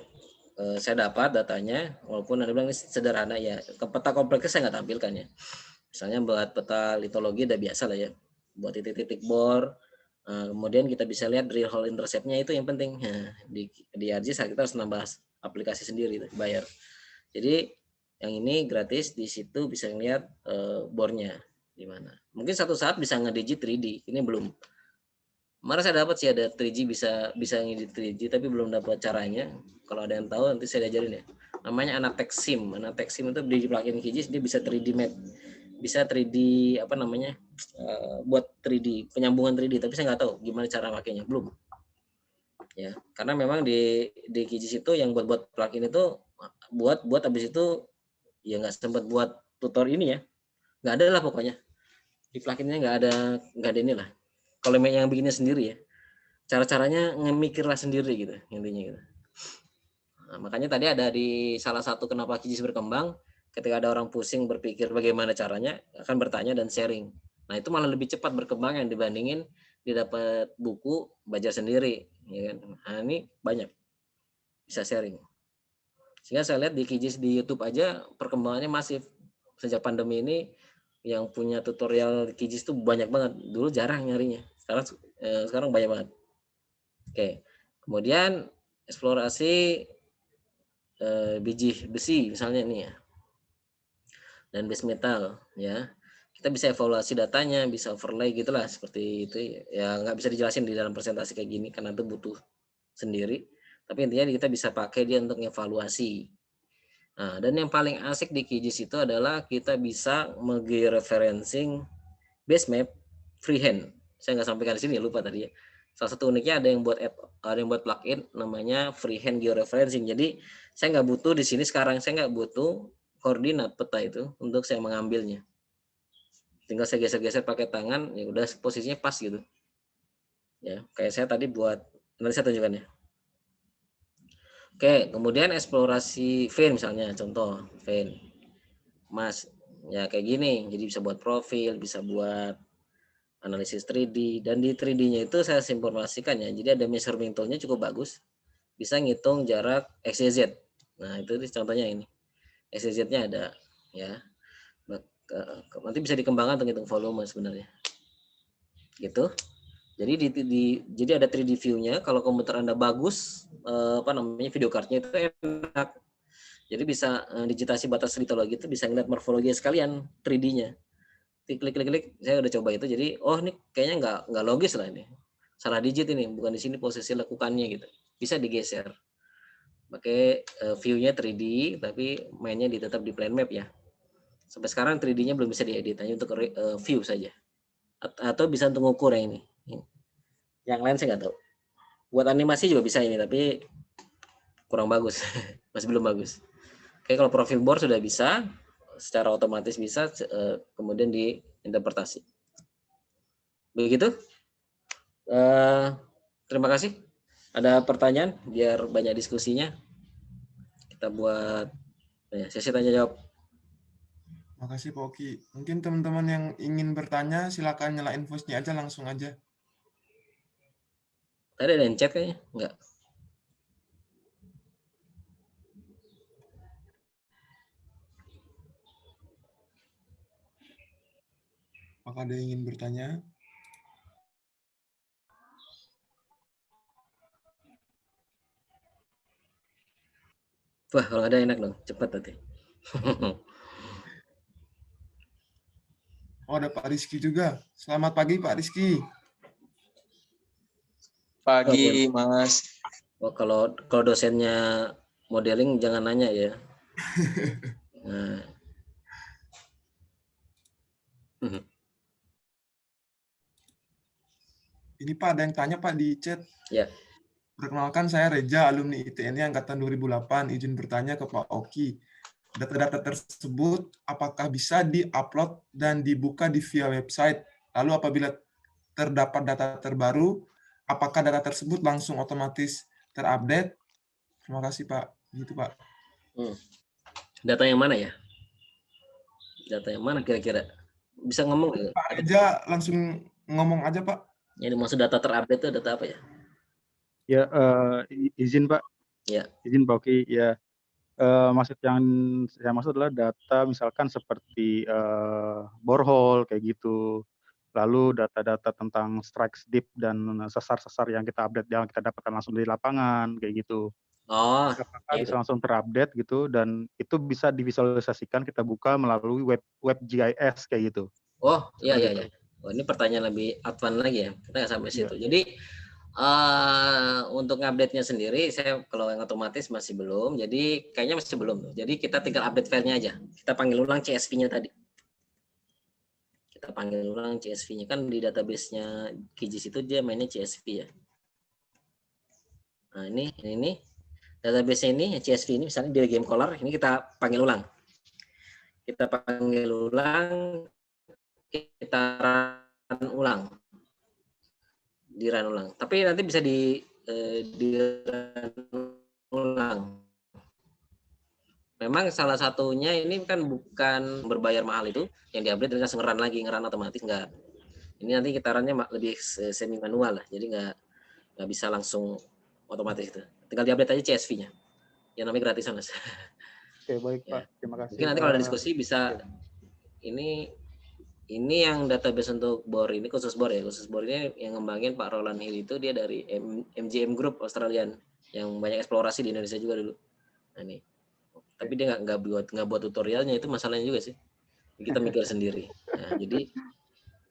saya dapat datanya, walaupun Anda bilang ini sederhana ya, ke peta kompleksnya saya nggak tampilkan ya. Misalnya buat peta litologi udah biasa lah ya, buat titik-titik bor, kemudian kita bisa lihat drill hole intercept-nya itu yang penting. Nah, di ArcGIS kita harus nambah aplikasi sendiri, bayar. Jadi yang ini gratis, di situ bisa lihat bornya di mana. Mungkin satu saat bisa ngedigit 3D, ini belum. Kemarin saya dapat sih ada 3G bisa ngedit 3G, tapi belum dapat caranya. Kalau ada yang tahu nanti saya diajarin ya. Namanya Anatexim. Anatexim itu di plugin QGIS dia bisa 3D map, bisa 3D apa namanya, buat 3D penyambungan 3D, tapi saya nggak tahu gimana cara makainya, belum. Ya, karena memang di QGIS itu yang buat plugin itu buat habis itu ya nggak sempat buat tutor ini ya, nggak ada lah pokoknya di pluginnya nggak ada inilah. Kalau yang bikinnya sendiri ya, cara-caranya ngemikirlah sendiri gitu intinya gitu. Nah, makanya tadi ada di salah satu kenapa QGIS berkembang, ketika ada orang pusing berpikir bagaimana caranya, akan bertanya dan sharing. Nah itu malah lebih cepat berkembang yang dibandingin dia dapat buku baca sendiri, ya kan? Nah ini banyak bisa sharing. Sehingga saya lihat di QGIS di YouTube aja perkembangannya masif sejak pandemi ini. Yang punya tutorial QGIS itu banyak banget. Dulu jarang nyarinya, sekarang banyak banget. Oke, kemudian eksplorasi biji besi misalnya ini ya, dan base metal ya. Kita bisa evaluasi datanya, bisa overlay gitulah seperti itu ya. Nggak bisa dijelasin di dalam presentasi kayak gini karena itu butuh sendiri. Tapi intinya kita bisa pakai dia untuk evaluasi. Nah, dan yang paling asik di QGIS itu adalah kita bisa nge-georeferencing base map freehand. Saya nggak sampaikan di sini, lupa tadi ya. Salah satu uniknya ada yang buat plugin namanya freehand georeferencing. Jadi saya nggak butuh di sini sekarang, saya nggak butuh koordinat peta itu untuk saya mengambilnya. Tinggal saya geser-geser pakai tangan, ya udah posisinya pas gitu. Ya, kayak saya tadi buat, nanti saya tunjukkan ya. Oke, kemudian eksplorasi vein misalnya, contoh vein. Mas, ya kayak gini, jadi bisa buat profil, bisa buat analisis 3D, dan di 3D-nya itu saya informasikan ya, jadi ada measuring tool-nya cukup bagus, bisa ngitung jarak XYZ. Nah itu contohnya ini, XYZ-nya ada ya, nanti bisa dikembangkan untuk ngitung volume sebenarnya, gitu. Jadi jadi ada 3D view-nya. Kalau komputer Anda bagus, video card-nya itu enak. Jadi bisa digitasi batas litologi itu bisa ngeliat morfologi sekalian 3D-nya. Klik, saya udah coba itu. Jadi ini kayaknya nggak logis lah ini. Salah digit ini, bukan di sini posisi lekukannya gitu. Bisa digeser. Pakai view-nya 3D, tapi mainnya tetap di plane map ya. Sampai sekarang 3D-nya belum bisa diedit, hanya untuk view saja. Atau bisa untuk ngukur yang ini. Yang lain saya nggak tahu. Buat animasi juga bisa ini, tapi kurang bagus. Masih belum bagus. Oke, kalau profil bor sudah bisa, secara otomatis bisa, kemudian diinterpretasi. Begitu? Terima kasih. Ada pertanyaan biar banyak diskusinya. Kita buat sesi tanya jawab. Makasih Pak Oki. Mungkin teman-teman yang ingin bertanya, silakan nyalain voice-nya aja langsung aja. Tadi ada yang chat kayaknya? Enggak. Apakah ada yang ingin bertanya? Wah, kalau ada enak dong. Cepat nanti. Oh, ada Pak Rizky juga. Selamat pagi Pak Rizky. Pagi, Mas. Oh, kalau dosennya modeling jangan nanya ya. Nah. Ini Pak, ada yang tanya Pak di chat. Ya. Perkenalkan saya Reja, alumni ITNI Angkatan 2008. Izin bertanya ke Pak Oki. Data-data tersebut apakah bisa di-upload dan dibuka di via website? Lalu apabila terdapat data terbaru, apakah data tersebut langsung otomatis terupdate? Terima kasih Pak. Gitu Pak. Data yang mana ya? Data yang mana kira-kira? Bisa ngomong nggak? Pak Reja langsung ngomong aja Pak. Yang dimaksud data terupdate itu data apa ya? Ya, izin Pak. Ya. Izin Pak Oki. Ya, maksud yang saya maksud adalah data misalkan seperti borehole kayak gitu. Lalu data-data tentang strike deep dan sesar-sesar yang kita update, yang kita dapatkan langsung dari lapangan kayak gitu. Oh, apakah bisa langsung terupdate gitu, dan itu bisa divisualisasikan kita buka melalui web GIS kayak gitu. Oh, iya. Oh, ini pertanyaan lebih advance lagi ya. Kita nggak sampai situ. Jadi untuk update-nya sendiri, saya kalau yang otomatis masih belum. Jadi kayaknya masih belum. Jadi kita tinggal update filenya aja. Kita panggil ulang CSV-nya tadi. Kita panggil ulang CSV-nya, kan di database-nya QGIS itu dia mainnya CSV ya. Nah ini database ini CSV ini misalnya di game caller ini kita panggil ulang. Kita panggil ulang, kita run ulang. Di run ulang. Tapi nanti bisa di run ulang. Memang salah satunya ini kan bukan berbayar mahal itu, yang diupdate dan langsung ngeran lagi, ngeran otomatis enggak. Ini nanti kita runnya lebih semi manual lah, jadi nggak bisa langsung otomatis itu. Tinggal diupdate aja CSV-nya. Yang namanya gratisan Mas. Oke, baik Ya. Pak. Terima kasih. Mungkin nanti kalau ada diskusi bisa ini yang database untuk BOR ini khusus BOR ya. Khusus BOR ini yang ngembangin Pak Roland Hill itu dia dari MGM Group Australian yang banyak eksplorasi di Indonesia juga dulu. Nah, ini. Tapi dia nggak buat tutorialnya, itu masalahnya juga sih. Kita mikir sendiri. Nah,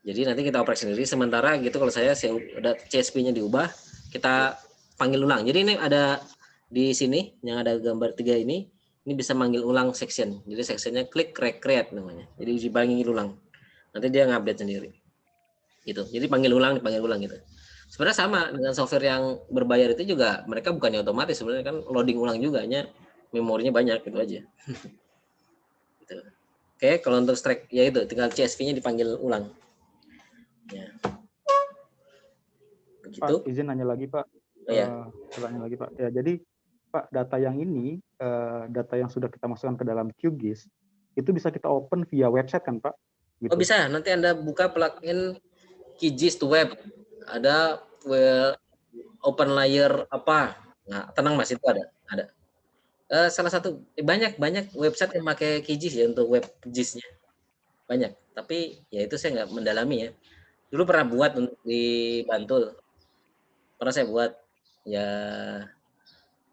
jadi nanti kita oprek sendiri. Sementara gitu kalau saya udah CSV-nya diubah, kita panggil ulang. Jadi ini ada di sini yang ada gambar 3 ini bisa manggil ulang section. Jadi sectionnya klik recreate namanya. Jadi dipanggil ulang. Nanti dia ngupdate sendiri. Gitu. Jadi panggil ulang gitu. Sebenarnya sama dengan software yang berbayar itu juga, mereka bukannya otomatis, sebenarnya kan loading ulang juga, hanya memorinya banyak gitu aja. Gitu. Oke, kalau untuk strike ya itu tinggal CSV-nya dipanggil ulang. Ya. Begitu. Pak, izin nanya lagi Pak. Ya. Tanya lagi Pak. Ya, jadi Pak, data yang ini, data yang sudah kita masukkan ke dalam QGIS, itu bisa kita open via website kan Pak? Gitu. Oh bisa, nanti Anda buka plugin QGIS to web. Ada open layer apa? Nah, tenang Mas, itu ada. Salah satu banyak website yang pakai QGIS ya untuk web GIS-nya. Banyak, tapi ya itu saya nggak mendalami ya. Dulu pernah buat untuk di Bantul. Pernah saya buat, ya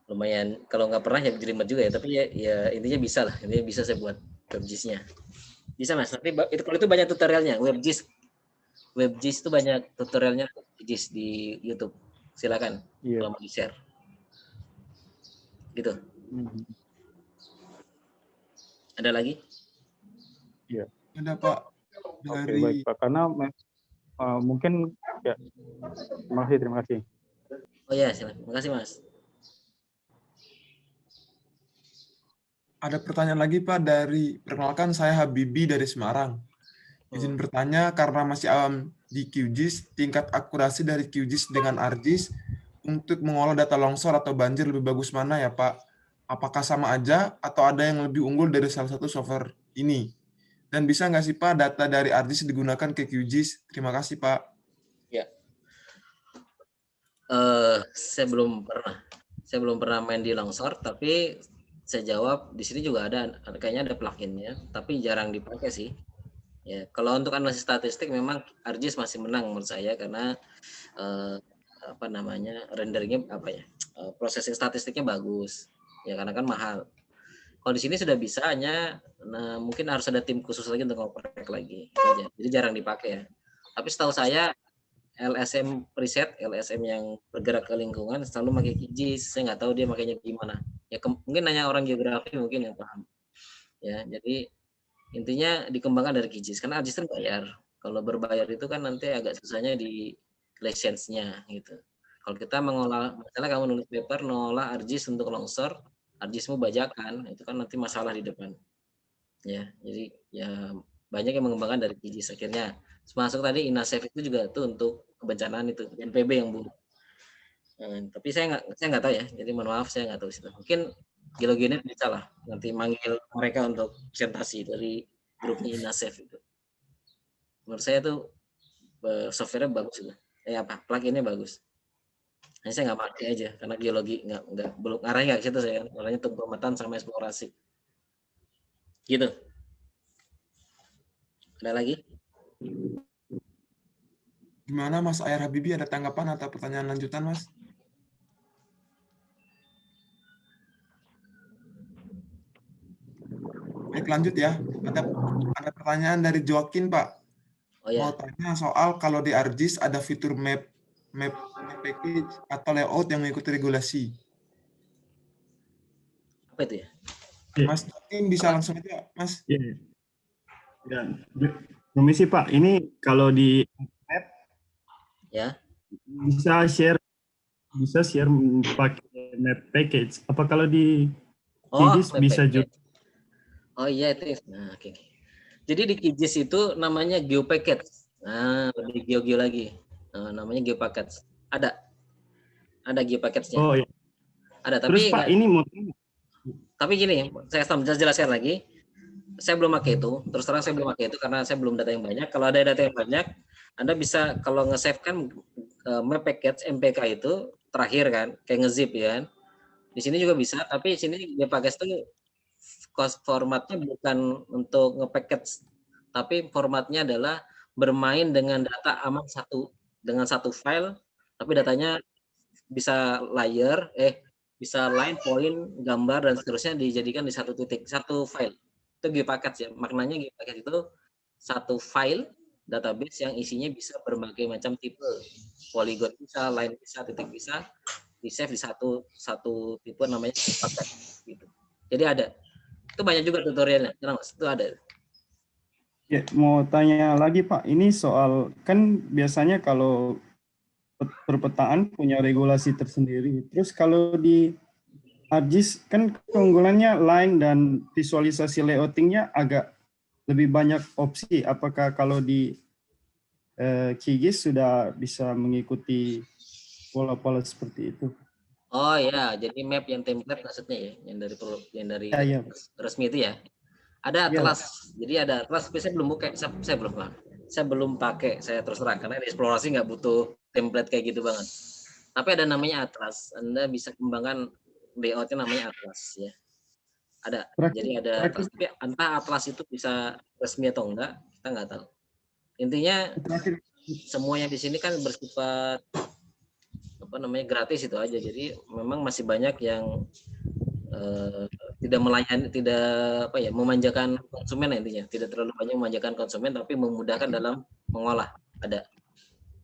lumayan, kalau nggak pernah ya jelimet juga ya, tapi ya intinya bisa lah, intinya bisa saya buat web GIS-nya. Bisa Mas, nanti itu kalau itu banyak tutorialnya, web GIS itu banyak tutorialnya GIS di YouTube. Silakan kalau mau di-share. Gitu. Ada lagi? Iya. Ada Pak. Oke, baik Pak. Karena mungkin ya. Terima kasih. Oh ya, silakan. Terima kasih Mas. Ada pertanyaan lagi Pak dari, perkenalkan saya Habibi dari Semarang. Izin bertanya, karena masih awam di QGIS, tingkat akurasi dari QGIS dengan ArcGIS untuk mengolah data longsor atau banjir lebih bagus mana ya Pak? Apakah sama aja atau ada yang lebih unggul dari salah satu software ini? Dan bisa nggak sih Pak data dari ArcGIS digunakan ke QGIS? Terima kasih Pak. Ya. Saya belum pernah main di Longsor, tapi saya jawab di sini juga kayaknya ada pluginnya, tapi jarang dipakai sih. Ya, kalau untuk analisis statistik memang ArcGIS masih menang menurut saya karena renderingnya processing statistiknya bagus. Ya karena kan mahal. Kalau di sini sudah bisa, mungkin harus ada tim khusus lagi untuk ngoprek lagi. Itu aja. Jadi jarang dipakai ya. Tapi setahu saya LSM preset, LSM yang bergerak ke lingkungan selalu pakai QGIS. Saya nggak tahu dia makanya gimana. Ya mungkin nanya orang geografi mungkin yang paham. Ya, jadi intinya dikembangkan dari QGIS karena ArcGIS kan bayar. Kalau berbayar itu kan nanti agak susahnya di license-nya gitu. Kalau kita misalnya kamu nulis paper mengolah ArcGIS untuk longsor, ArcGIS-mu bajakan, itu kan nanti masalah di depan. Ya, jadi ya banyak yang mengembangkan dari QGIS akhirnya. Masuk tadi INASEF itu juga tuh untuk kebencanaan itu, NPB yang buruk. Tapi saya nggak tahu ya, jadi mohon maaf saya nggak tahu situ. Mungkin Geologinet bisa lah nanti manggil mereka untuk presentasi dari grupnya INASEF itu. Menurut saya tuh software-nya bagus itu. Pluginnya bagus. Nah, saya nggak pakai aja karena geologi belum arahnya ke situ saya, arahnya untuk pemetaan sama eksplorasi. Gitu. Ada lagi? Gimana Mas Ayer Habibie, ada tanggapan atau pertanyaan lanjutan Mas? Baik, lanjut ya. Ada pertanyaan dari Joaquin Pak. Oh ya. Mau tanya soal kalau di ArcGIS ada fitur map package atau layout yang mengikuti regulasi. Apa itu ya? Mas Joaquin bisa langsung aja, Mas. Ya. Permisi Pak, ini kalau di app Ya. bisa share pakai map package. Apa kalau di QGIS bisa juga? Oh iya itu. Nah, oke. Jadi di QGIS itu namanya GeoPackage. Nah, lebih geo lagi. Namanya GeoPackage. Ada GeoPackage-nya. Oh iya. Ada, Terus tapi Pak, ini mau tapi gini, saya jelaskan lagi. Saya belum pakai itu. Terus terang saya belum pakai itu karena saya belum data yang banyak. Kalau ada data yang banyak, Anda bisa kalau nge-save kan map package MPK itu terakhir kan, kayak nge-zip ya kan. Di sini juga bisa, tapi di sini GeoPackage itu formatnya bukan untuk nge-package, tapi formatnya adalah bermain dengan data aman dengan satu file, tapi datanya bisa bisa line, point, gambar dan seterusnya dijadikan di satu file. Itu GeoPackage ya. Maknanya GeoPackage itu satu file database yang isinya bisa berbagai macam tipe. Polygon bisa, line bisa, titik bisa, di-save di satu tipe namanya GeoPackage gitu. Jadi ada. Itu banyak juga tutorialnya. Tenang Mas, itu ada. ya, mau tanya lagi Pak, ini soal kan biasanya kalau perpetaan punya regulasi tersendiri. Terus kalau di ArcGIS kan keunggulannya line dan visualisasi layoutingnya agak lebih banyak opsi. Apakah kalau di QGIS sudah bisa mengikuti pola-pola seperti itu? Oh ya, jadi map yang template maksudnya ya, yang dari Ya. resmi itu ya. Ada atlas. Jadi ada atlas, tapi saya belum buka, saya belum pakai, saya terus terang karena di eksplorasi nggak butuh template kayak gitu banget. Tapi ada namanya atlas. Anda bisa kembangkan layoutnya namanya atlas ya. Ada. Jadi ada atlas. Tapi entah atlas itu bisa resmi atau enggak, kita nggak tahu. Intinya semua yang di sini kan bersifat gratis itu aja. Jadi memang masih banyak yang tidak memanjakan konsumen intinya, tidak terlalu banyak memanjakan konsumen tapi memudahkan dalam mengolah. Ada.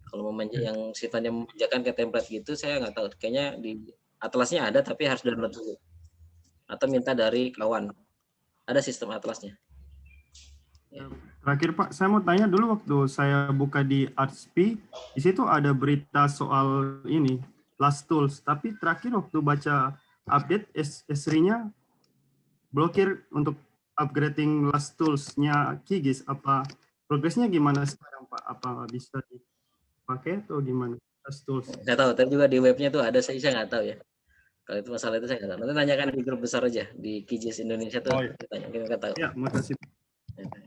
Kalau yang sifatnya memanjakan ke template gitu saya nggak tahu. Kayaknya di atlasnya ada tapi harus download dulu. Atau minta dari kawan. Ada sistem atlasnya. Ya. Terakhir Pak, saya mau tanya dulu waktu saya buka di ArcSpi, di situ ada berita soal ini, LastTools. Tapi terakhir waktu baca update S3-nya blokir untuk upgrading LastTools-nya QGIS. Apa progresnya gimana sekarang Pak? Apa bisa dipakai atau gimana? Tools. Saya tahu, tapi juga di webnya tuh ada, saya nggak tahu ya. Kalau itu masalah itu saya nggak tahu. Nanti tanyakan di grup besar aja di KIJIS Indonesia tuh. Oh, ya. Tanya, kita nggak tahu. Ya, makasih.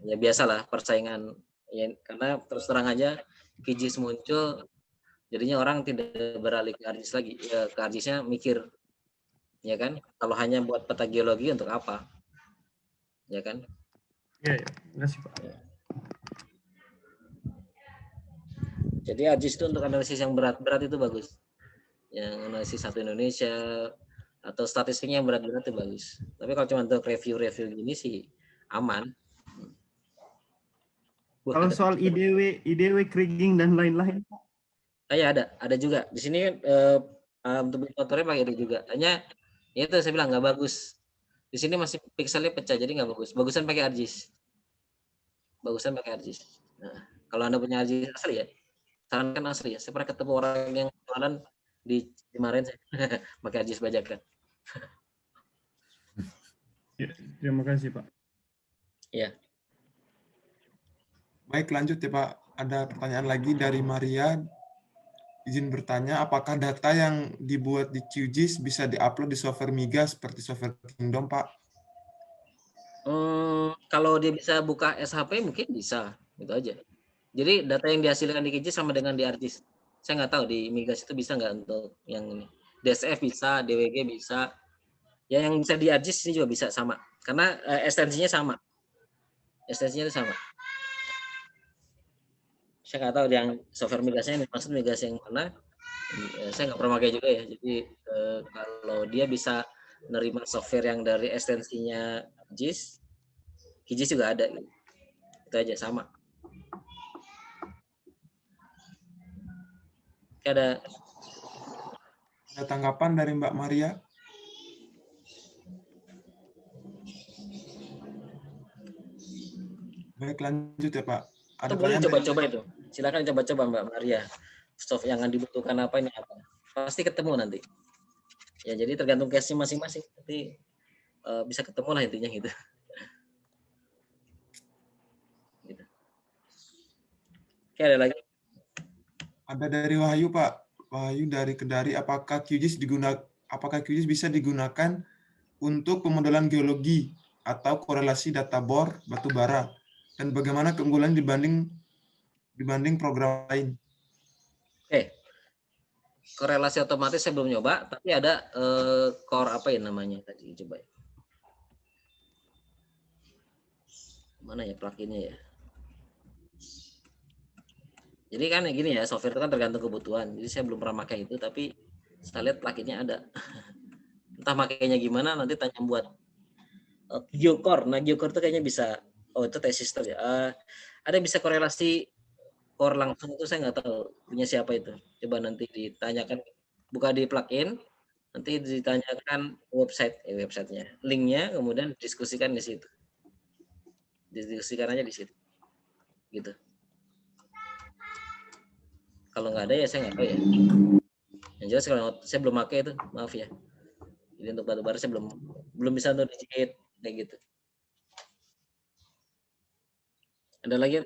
Ya biasalah persaingan. Ya, karena terus terang aja KIJIS muncul, jadinya orang tidak beralih ke ARJIS lagi. Ya, ke ARJIS-nya mikir, ya kan? Kalau hanya buat peta geologi untuk apa? Ya kan? Ya, makasih Pak. Jadi ARJIS itu untuk analisis yang berat-berat itu bagus. Yang analisis satu Indonesia atau statistiknya yang berat-berat itu bagus. Tapi kalau cuma untuk review-review gini sih aman. Kalau soal IDW kriging dan lain-lain, Ya ada juga. Di sini untuk motornya pakai itu juga. Hanya ya itu saya bilang nggak bagus. Di sini masih pixelnya pecah jadi nggak bagus. Bagusan pakai ARJIS. Bagusan pakai ARJIS. Nah, kalau Anda punya ARJIS asli ya, sarankan asli ya. Saya pernah ketemu orang yang jualan di kemarin saya pakai ARJIS bajakan. ya, terima kasih Pak. Ya. Baik, lanjut ya Pak. Ada pertanyaan lagi dari Maria. Izin bertanya, apakah data yang dibuat di QGIS bisa diupload di software Miga seperti software Kingdom, Pak? Kalau dia bisa buka SHP mungkin bisa, gitu aja. Jadi data yang dihasilkan di QGIS sama dengan di ARJIS. Saya nggak tahu di Migas itu bisa nggak untuk yang ini. DSF bisa, DWG bisa. Ya, yang bisa di ARJIS ini juga bisa sama. Karena ekstensinya sama. Ekstensinya itu sama. Saya nggak tahu yang software Migasnya, maksud Migas yang mana. Saya nggak pernah pakai juga ya. Jadi kalau dia bisa menerima software yang dari ekstensinya JIS, QGIS juga ada. Gitu. Itu aja sama. Ada tanggapan dari Mbak Maria? Baik, lanjut ya Pak. Itu boleh coba-coba itu. Silakan coba-coba Mbak Maria. Software yang dibutuhkan apa ini apa. Pasti ketemu nanti. Ya jadi tergantung case-nya masing-masing. Nanti bisa ketemu lah intinya gitu. Gitu. Oke, ada lagi? Ada dari Wahyu Pak. Wahyu dari Kedari. Apakah QGIS bisa digunakan untuk pemodelan geologi atau korelasi data bor batu bara? Dan bagaimana keunggulan dibanding program lain? Oke. Korelasi otomatis saya belum nyoba, tapi ada core apa ya namanya tadi, coba ya. Mana ya pluginnya ya? Jadi kan gini ya, software itu kan tergantung kebutuhan. Jadi saya belum pernah pakai itu, tapi saya lihat pluginnya ada. Entah makainya gimana, nanti tanya buat GeoCore. Nah, GeoCore itu kayaknya bisa, oh itu tesis ya. Ada bisa korelasi core langsung itu saya nggak tahu punya siapa itu. Coba nanti ditanyakan, buka di plugin, nanti ditanyakan websitenya, linknya, kemudian diskusikan di situ. Diskusikan aja di situ, gitu. Kalau nggak ada ya saya nggak tahu ya. Yang jelas kalau saya belum pakai itu, maaf ya. Jadi untuk batu bara saya belum bisa untuk digit kayak gitu. Ada lagi?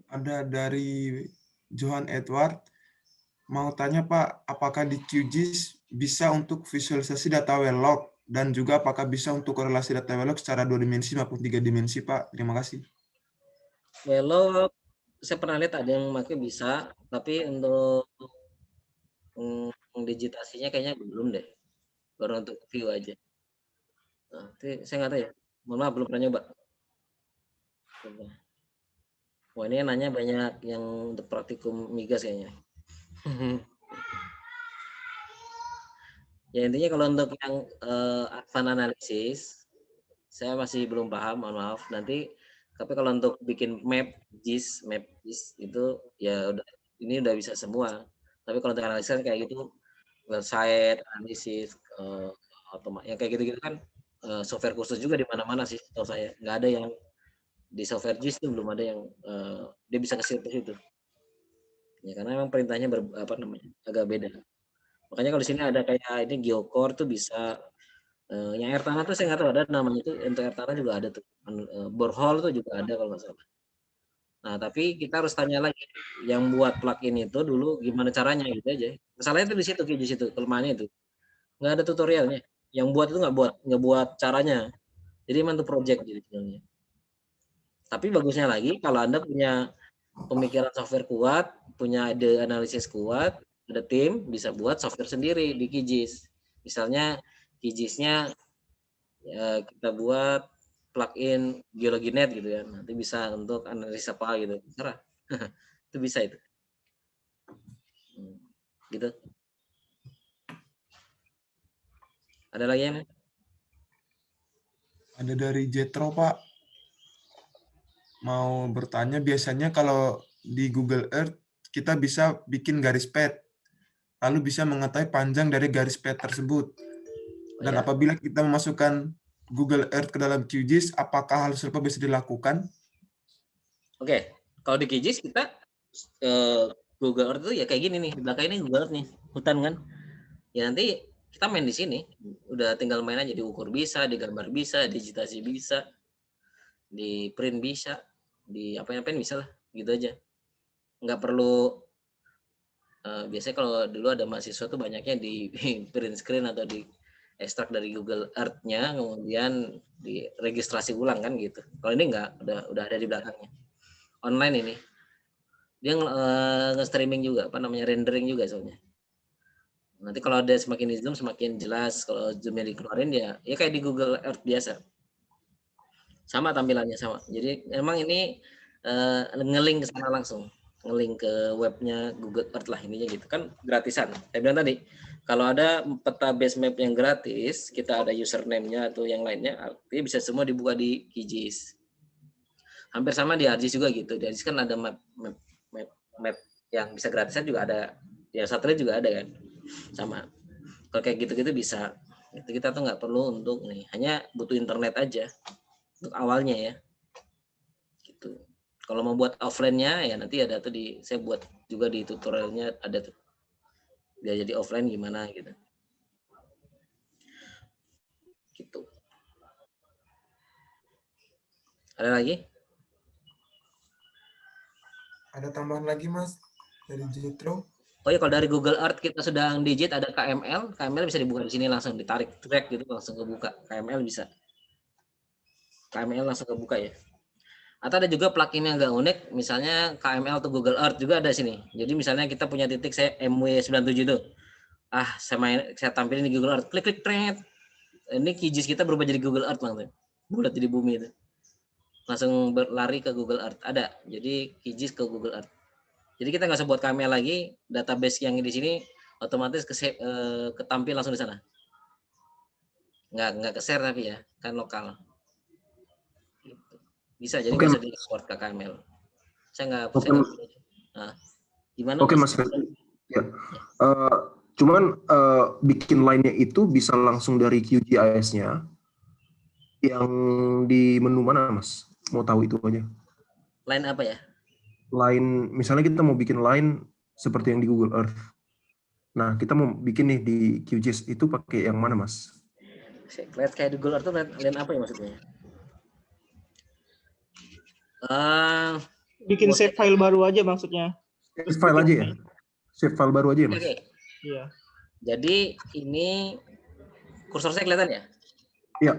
Ada dari Johan Edward. Mau tanya Pak, apakah di QGIS bisa untuk visualisasi data well log dan juga apakah bisa untuk korelasi data well log secara 2 dimensi maupun 3 dimensi Pak? Terima kasih. Well log saya pernah lihat ada yang pakai bisa, tapi untuk digitasinya kayaknya belum deh. Baru untuk view aja. Nah, saya nggak tahu ya. Mohon maaf belum pernah nyoba. Wah ini nanya banyak yang untuk praktikum migas kayaknya. Ya intinya kalau untuk yang advanced analisis saya masih belum paham, mohon maaf. Nanti tapi kalau untuk bikin map JIS itu ya udah ini udah bisa semua. Tapi kalau untuk analisis kayak gitu website analisis yang kayak gitu-gitu kan software khusus juga di mana-mana sih tahu saya. Nggak ada yang di software JIS itu belum ada yang dia bisa ke situ. Ya karena memang perintahnya agak beda. Makanya kalau di sini ada kayak ini GeoCore tuh bisa Yang air tanah tuh saya nggak tahu ada namanya itu, untuk air tanah juga ada tuh. Borehole tuh juga ada kalau nggak salah. Nah, tapi kita harus tanya lagi yang buat plugin itu dulu gimana caranya gitu aja. Masalahnya itu di situ, di situ kelemahannya itu. Nggak ada tutorialnya. Yang buat itu nggak buat caranya. Jadi emang itu project jadi sebenarnya. Tapi bagusnya lagi kalau Anda punya pemikiran software kuat, punya ide analisis kuat, ada tim bisa buat software sendiri di QGIS. Misalnya QGIS-nya ya, kita buat plugin GeologiNet gitu ya, nanti bisa untuk analisis apa gitu, terserah. Itu bisa itu. Gitu. Ada lagi yang? Ada dari Jetro, Pak. Mau bertanya, biasanya kalau di Google Earth kita bisa bikin garis pad, lalu bisa mengetahui panjang dari garis pad tersebut. Dan Ya. apabila kita memasukkan Google Earth ke dalam QGIS, apakah hal serupa bisa dilakukan? Oke, kalau di QGIS kita Google Earth itu ya kayak gini nih, di belakang ini Google Earth nih, hutan kan. Ya nanti kita main di sini, udah tinggal main aja, diukur bisa, digambar bisa, digitasi bisa, di print bisa, di apa-apain bisa lah, gitu aja. Nggak perlu, biasanya kalau dulu ada mahasiswa tuh banyaknya di print screen atau di ekstrak dari Google Earth-nya, kemudian diregistrasi ulang kan gitu. Kalau ini nggak, udah ada di belakangnya. Online ini. Dia nge-streaming juga, apa namanya, rendering juga soalnya. Nanti kalau ada semakin di zoom semakin jelas, kalau zoomnya dikeluarin ya kayak di Google Earth biasa. Sama tampilannya sama. Jadi emang ini nge-link ke sana langsung. Nge-link ke webnya Google Earth lah ininya gitu. Kan gratisan. Saya bilang tadi, kalau ada peta base map yang gratis, kita ada username-nya atau yang lainnya, artinya bisa semua dibuka di QGIS. Hampir sama di ArcGIS juga gitu. Di ArcGIS kan ada map yang bisa gratisan juga ada. Ya satelit juga ada kan. Sama. Kalau kayak gitu-gitu bisa. Itu kita tuh nggak perlu untuk nih, hanya butuh internet aja untuk awalnya ya. Gitu. Kalau mau buat offline-nya ya nanti ada tuh saya buat juga di tutorialnya ada tuh. Dia jadi offline gimana gitu. Gitu. Ada lagi? Ada tambahan lagi, Mas, dari Jetro? Oh ya, kalau dari Google Earth kita sedang digit ada KML bisa dibuka di sini langsung ditarik drag gitu langsung kebuka. KML bisa. KML langsung kebuka ya. Atau ada juga plugin yang agak unik, misalnya KML atau Google Earth juga ada sini. Jadi misalnya kita punya titik saya MW97 itu. Saya tampilin di Google Earth, klik trend. Ini QGIS kita berubah jadi Google Earth langsung. Bulat jadi bumi itu. Langsung berlari ke Google Earth. Ada. Jadi QGIS ke Google Earth. Jadi kita nggak usah buat KML lagi, database yang di sini otomatis ketampil langsung di sana. Nggak ke-share tapi ya, kan lokal. Gitu. Bisa, jadi nggak usah di-export ke KML. Saya nggak. Nah, gimana? Oke, Mas. Ya. Cuman bikin line-nya itu bisa langsung dari QGIS-nya. Yang di menu mana, Mas? Mau tahu itu aja. Line apa ya? Line, misalnya kita mau bikin line seperti yang di Google Earth. Nah, kita mau bikin nih di QGIS itu pakai yang mana, Mas? Lihat kayak di Google Earth tuh line apa ya maksudnya? Bikin save file baru aja maksudnya. Save file aja ya? Save file baru aja ya, Mas? Iya. Jadi ini kursor saya kelihatan ya? Iya.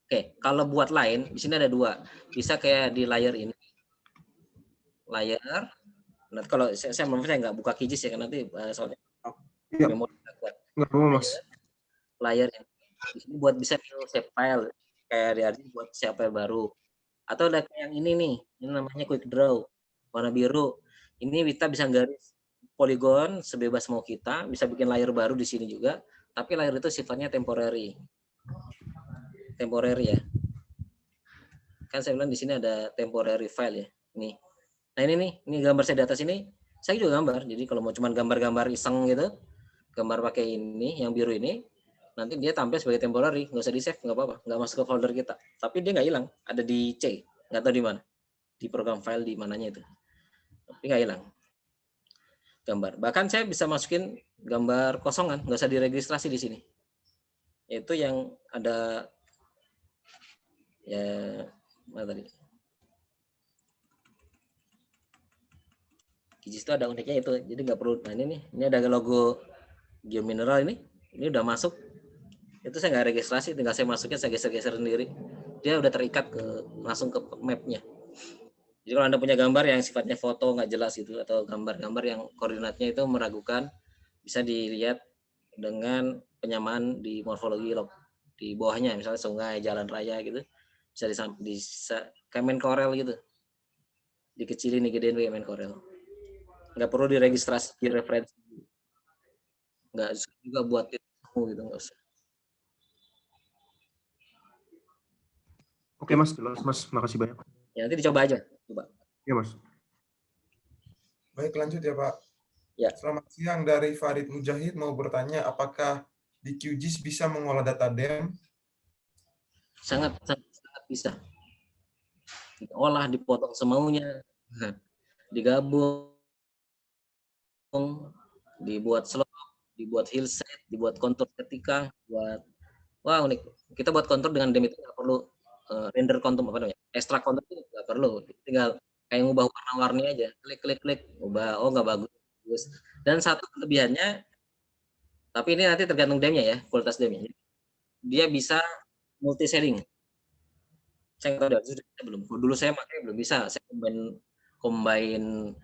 Oke, kalau buat line di sini ada dua. Bisa kayak di layer ini. Layer. Nanti kalau saya nggak buka QGIS ya, kan nanti soalnya memori nggak kuat. Nggak apa-apa, Mas. Layer ini. Di sini buat bisa save file kayak di ArcGIS buat save file baru. Atau ada kayak yang ini nih, ini namanya quick draw, warna biru. Ini kita bisa garis poligon sebebas mau kita, bisa bikin layer baru di sini juga, tapi layer itu sifatnya temporary. Temporary ya. Kan saya bilang di sini ada temporary file ya. Nih. Nah ini nih, ini gambar saya di atas ini, saya juga gambar. Jadi kalau mau cuman gambar-gambar iseng gitu, gambar pakai ini, yang biru ini, nanti dia tampil sebagai temporary, nggak usah di save, nggak apa-apa, nggak masuk ke folder kita. Tapi dia nggak hilang, ada di C, nggak tahu di mana, di program file di mananya itu. Tapi nggak hilang gambar. Bahkan saya bisa masukin gambar kosongan, nggak usah diregistrasi di sini. yaitu yang ada ya mana tadi? QGIS itu ada uniknya itu, jadi nggak perlu. Nah ini ada logo geomineral ini udah masuk. Itu saya nggak registrasi, tinggal saya masukin, saya geser-geser sendiri. Dia udah terikat langsung ke mapnya. Jadi kalau Anda punya gambar yang sifatnya foto nggak jelas itu, atau gambar-gambar yang koordinatnya itu meragukan, bisa dilihat dengan penyamaan di morfologi log di bawahnya, misalnya sungai, jalan raya gitu, bisa kayak Corel gitu, dikecilin, digedein kayak Corel. Nggak perlu diregistrasi, direferensi, nggak juga buat itu gitu, nggak usah. Oke Mas, jelas Mas, makasih banyak. Ya nanti dicoba aja, coba. Ya Mas. Baik, lanjut ya Pak. Ya. Selamat siang, dari Farid Mujahid mau bertanya, apakah di QGIS bisa mengolah data DEM? Sangat bisa. Diolah, dipotong semaunya, digabung, dibuat slope, dibuat hillside, dibuat kontur ketika, wah unik. Kita buat kontur dengan DEM itu nggak perlu render kontur, apa namanya, ekstrak kontur itu nggak perlu, tinggal kayak ngubah warna-warni aja, klik, ubah, oh nggak bagus. Dan satu kelebihannya, tapi ini nanti tergantung DEM-nya ya, kualitas DEM-nya. Dia bisa multi shading. Saya nggak tahu belum. Dulu saya makanya belum bisa. Saya combine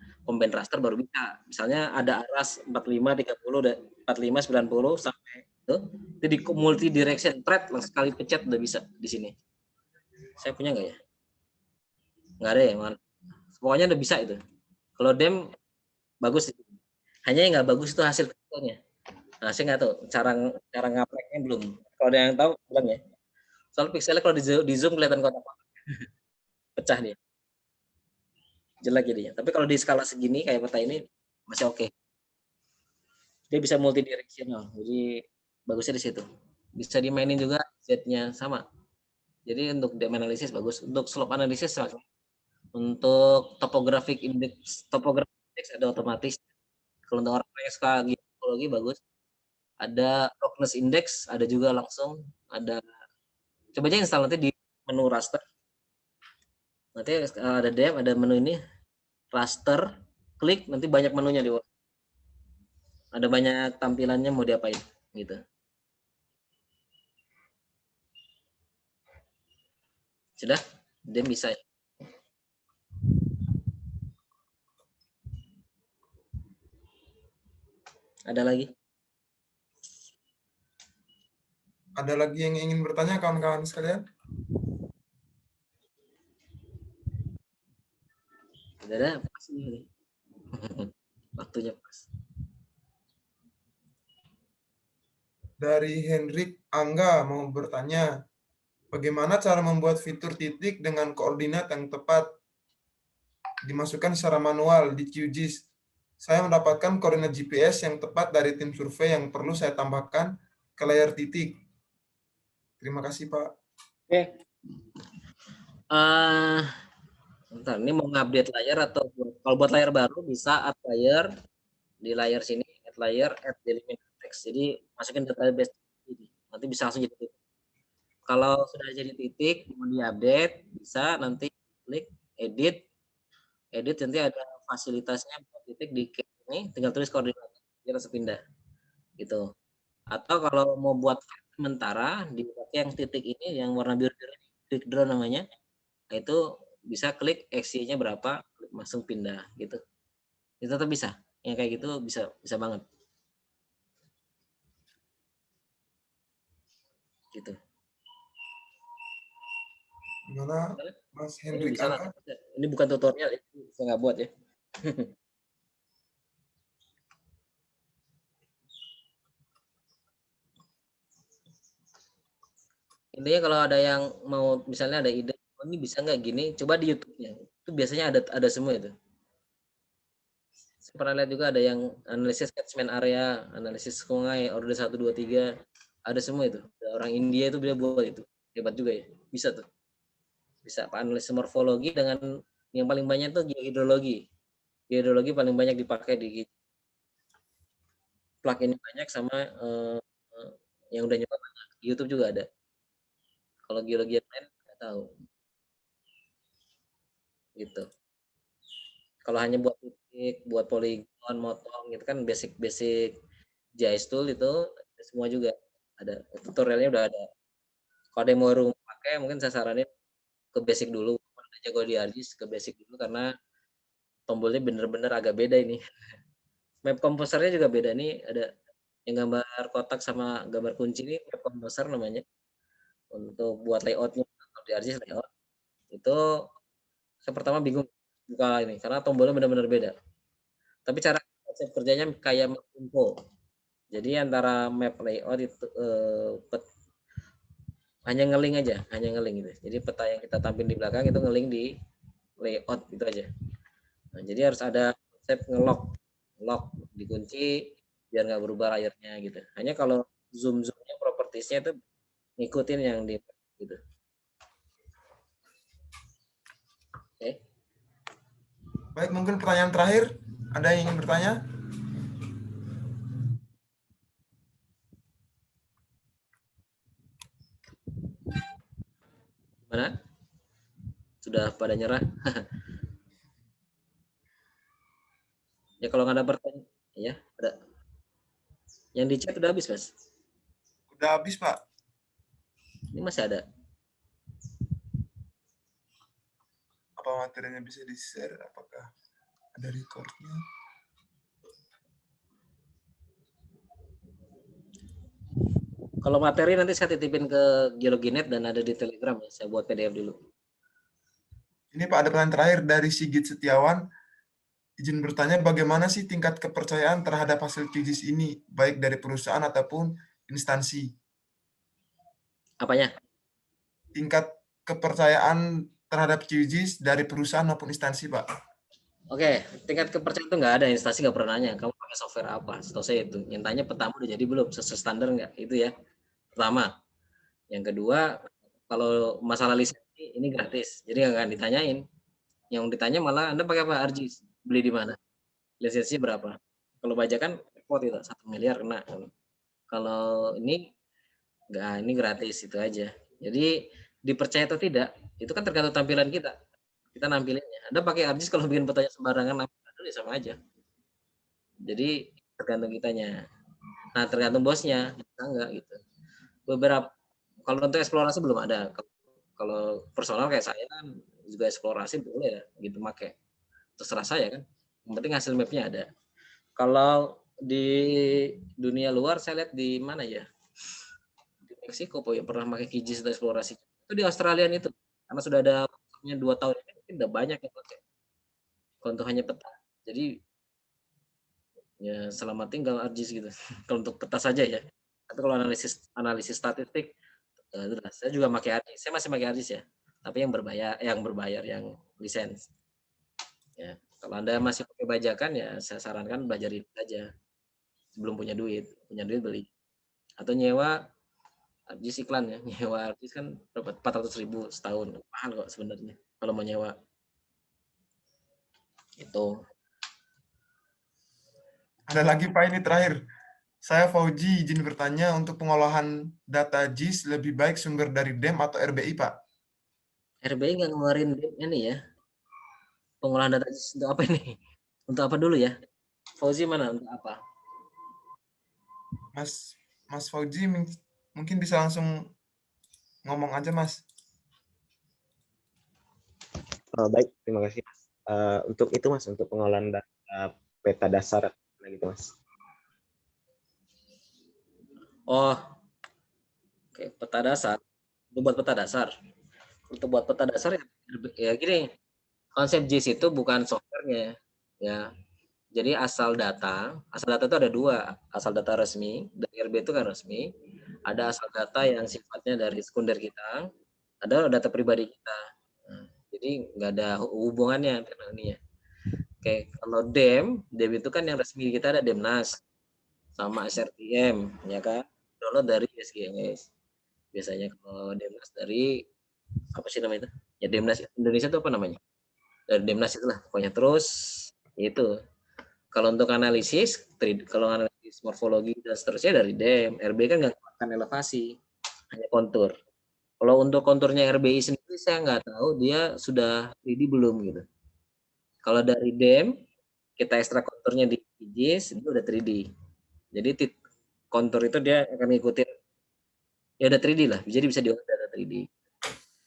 raster baru bisa. Misalnya ada aras 45, 30, 45, 90 sampai itu di multi direction thread langsung sekali pencet udah bisa di sini. Saya punya nggak ya? Nggak ada ya, man. Pokoknya udah bisa itu. Kalau DEM bagus, hanya yang nggak bagus itu hasil kerjanya. Nah, saya nggak tahu cara ngapreknya belum. Kalau ada yang tahu bilang ya. Soal pixelnya kalau di zoom kelihatan kotak-kotak, pecah dia, jelek jadinya. Tapi kalau di skala segini kayak peta ini masih oke. Dia bisa multi directional, jadi bagusnya di situ. Bisa dimainin juga Z-nya sama. Jadi untuk DEM analisis bagus, untuk slope analisis untuk topographic index ada otomatis. Kalau untuk orang yang suka geologi bagus. Ada roughness index, ada juga langsung, ada. Coba aja install nanti di menu raster. Nanti ada DEM, ada menu ini raster, klik, nanti banyak menunya di bawah. Ada banyak tampilannya mau diapain gitu. Sudah? DEM bisa. Ada lagi? Ada lagi yang ingin bertanya kawan-kawan sekalian? Tidak ada, pas ini. Waktunya pas. Dari Hendrik Angga mau bertanya, bagaimana cara membuat fitur titik dengan koordinat yang tepat dimasukkan secara manual di QGIS? Saya mendapatkan koordinat GPS yang tepat dari tim survei yang perlu saya tambahkan ke layar titik. Terima kasih, Pak. Oke. Bentar, ini mau ngupdate layar atau kalau buat layar baru bisa add layer di layar sini, add layer, add delimiter text. Jadi masukin database ini, nanti bisa langsung jadi titik. Kalau sudah jadi titik mau diupdate bisa nanti klik edit nanti ada fasilitasnya buat titik di ini, tinggal tulis koordinat, dia langsung pindah gitu. Atau kalau mau buat sementara dipakai yang titik ini yang warna biru titik draw namanya, itu bisa klik XY-nya berapa, klik langsung pindah gitu. Itu tetap bisa. Yang kayak gitu bisa banget. Gitu. Gimana, Mas Hendrik Angga? Ini bukan tutorial, saya nggak buat ya. Intinya kalau ada yang mau misalnya ada ide, oh ini bisa nggak gini, coba di YouTube-nya. Itu biasanya ada semua itu. Saya pernah lihat juga ada yang analisis catchment area, analisis sungai, order 1, 2, 3. Ada semua itu. Ada orang India itu dia buat itu. Hebat juga ya. Bisa tuh. Bisa analisis morfologi dengan yang paling banyak tuh geohidrologi. Geohidrologi paling banyak dipakai di plugin banyak sama yang udah nyoba banyak. Di YouTube juga ada. Kalau geologi yang lain nggak tahu. Gitu. Kalau hanya buat titik, buat poligon, motong itu kan basic GIS tool itu semua juga ada. Tutorialnya udah ada. Kalau ada yang mau pakai, mungkin saya saranin ke basic dulu. Kalau udah jago di ArcGIS, ke basic dulu karena tombolnya bener-bener agak beda ini. Map komposernya juga beda nih. Ada yang gambar kotak sama gambar kunci ini map komposer namanya. Untuk buat layoutnya di ArcGIS layout itu saya pertama bingung buka ini karena tombolnya benar-benar beda. Tapi cara konsep kerjanya kayak map info. Jadi antara map layout itu hanya ngeling aja, hanya ngeling gitu. Jadi peta yang kita tampilin di belakang itu ngeling di layout gitu aja. Nah, jadi harus ada konsep lock dikunci biar nggak berubah layarnya gitu. Hanya kalau zoomnya propertiesnya itu ngikutin yang di gitu. Oke. Baik, mungkin pertanyaan terakhir. Ada yang ingin bertanya? Mana? Sudah pada nyerah? Ya kalau nggak ada pertanyaan, ya ada. Yang di chat udah habis, Mas. Udah habis, Pak. Ini masih ada. Apa materinya bisa di-share? Apakah ada recordnya? Kalau materi nanti saya titipin ke Geologinet dan ada di Telegram ya. Saya buat PDF dulu. Ini Pak, ada pertanyaan terakhir dari Sigit Setiawan. Izin bertanya, bagaimana sih tingkat kepercayaan terhadap hasil QGIS ini, baik dari perusahaan ataupun instansi? Apanya? Tingkat kepercayaan terhadap QGIS dari perusahaan maupun instansi, Pak. Oke, tingkat kepercayaan itu nggak ada, instansi nggak pernah nanya, kamu pakai software apa? Setahu saya itu. Yang tanya pertama udah jadi belum, sesuai standar nggak? Itu ya. Pertama. Yang kedua, kalau masalah lisensi ini gratis, jadi nggak akan ditanyain. Yang ditanya malah Anda pakai apa ArcGIS? Beli di mana? Lisensinya berapa? Kalau bajakan repot itu 1 miliar kena. Kalau ini nggak, ini gratis itu aja. Jadi dipercaya atau tidak, itu kan tergantung tampilan kita. Kita nampilinnya. Anda pakai ArcGIS kalau bikin petanya sembarangan ya sama aja. Jadi tergantung kitanya. Nah, tergantung bosnya, kita enggak gitu. Beberapa kalau untuk eksplorasi belum ada. Kalau personal kayak saya kan juga eksplorasi boleh ya gitu pakai. Terserah saya kan. Yang penting hasil mapnya ada. Kalau di dunia luar saya lihat di mana ya? Di Meksiko yang pernah pakai QGIS untuk eksplorasi. Itu di Australia itu. Karena sudah ada 2 tahun ini mungkin udah banyak yang pakai. Kalau untuk hanya peta. Jadi ya selamat tinggal ArcGIS gitu. Kalau untuk peta saja ya. Tapi kalau analisis statistik saya juga pakai ArcGIS. Saya masih pakai ArcGIS ya. Tapi yang berbayar yang lisens. Ya, kalau Anda masih pakai bajakan ya saya sarankan belajar itu aja. Sebelum punya duit beli. Atau nyewa ArcGIS iklan ya. Nyewa ArcGIS kan berapa? 400.000 setahun. Mahal kok sebenarnya kalau mau nyewa. Itu. Ada lagi Pak, ini terakhir. Saya Fauji izin bertanya, untuk pengolahan data GIS lebih baik sumber dari DEM atau RBI, Pak? RBI nggak ngeluarin ini ya. Pengolahan data GIS untuk apa ini? Untuk apa dulu ya? Fauzi mana untuk apa? Mas Fauji mungkin bisa langsung ngomong aja, Mas. Baik, terima kasih. Untuk itu Mas, untuk pengolahan data peta dasar gitu Mas. Oh, oke, peta dasar. Untuk buat peta dasar. Untuk buat peta dasar ya gini, konsep GIS itu bukan softwarenya ya. Jadi asal data itu ada 2, asal data resmi, dari RB itu kan resmi, ada asal data yang sifatnya dari sekunder kita, ada data pribadi kita. Nah, jadi nggak ada hubungannya dengan ini ya. Oke, kalau DEM itu kan yang resmi kita ada Demnas sama SRTM, ya kan? Download dari SGS. Biasanya kalau Demnas dari apa sih namanya itu? Ya Demnas Indonesia itu apa namanya? Dari Demnas itulah pokoknya. Terus itu kalau untuk analisis, kalau analisis morfologi dan seterusnya dari DEM. RBI kan nggak akan elevasi, hanya kontur. Kalau untuk konturnya RBI sendiri saya nggak tahu dia sudah 3D belum gitu. Kalau dari DEM kita ekstra konturnya di QGIS itu udah 3D. Jadi kontur itu dia akan ngikutin ya udah 3D lah, jadi bisa diolah data 3D.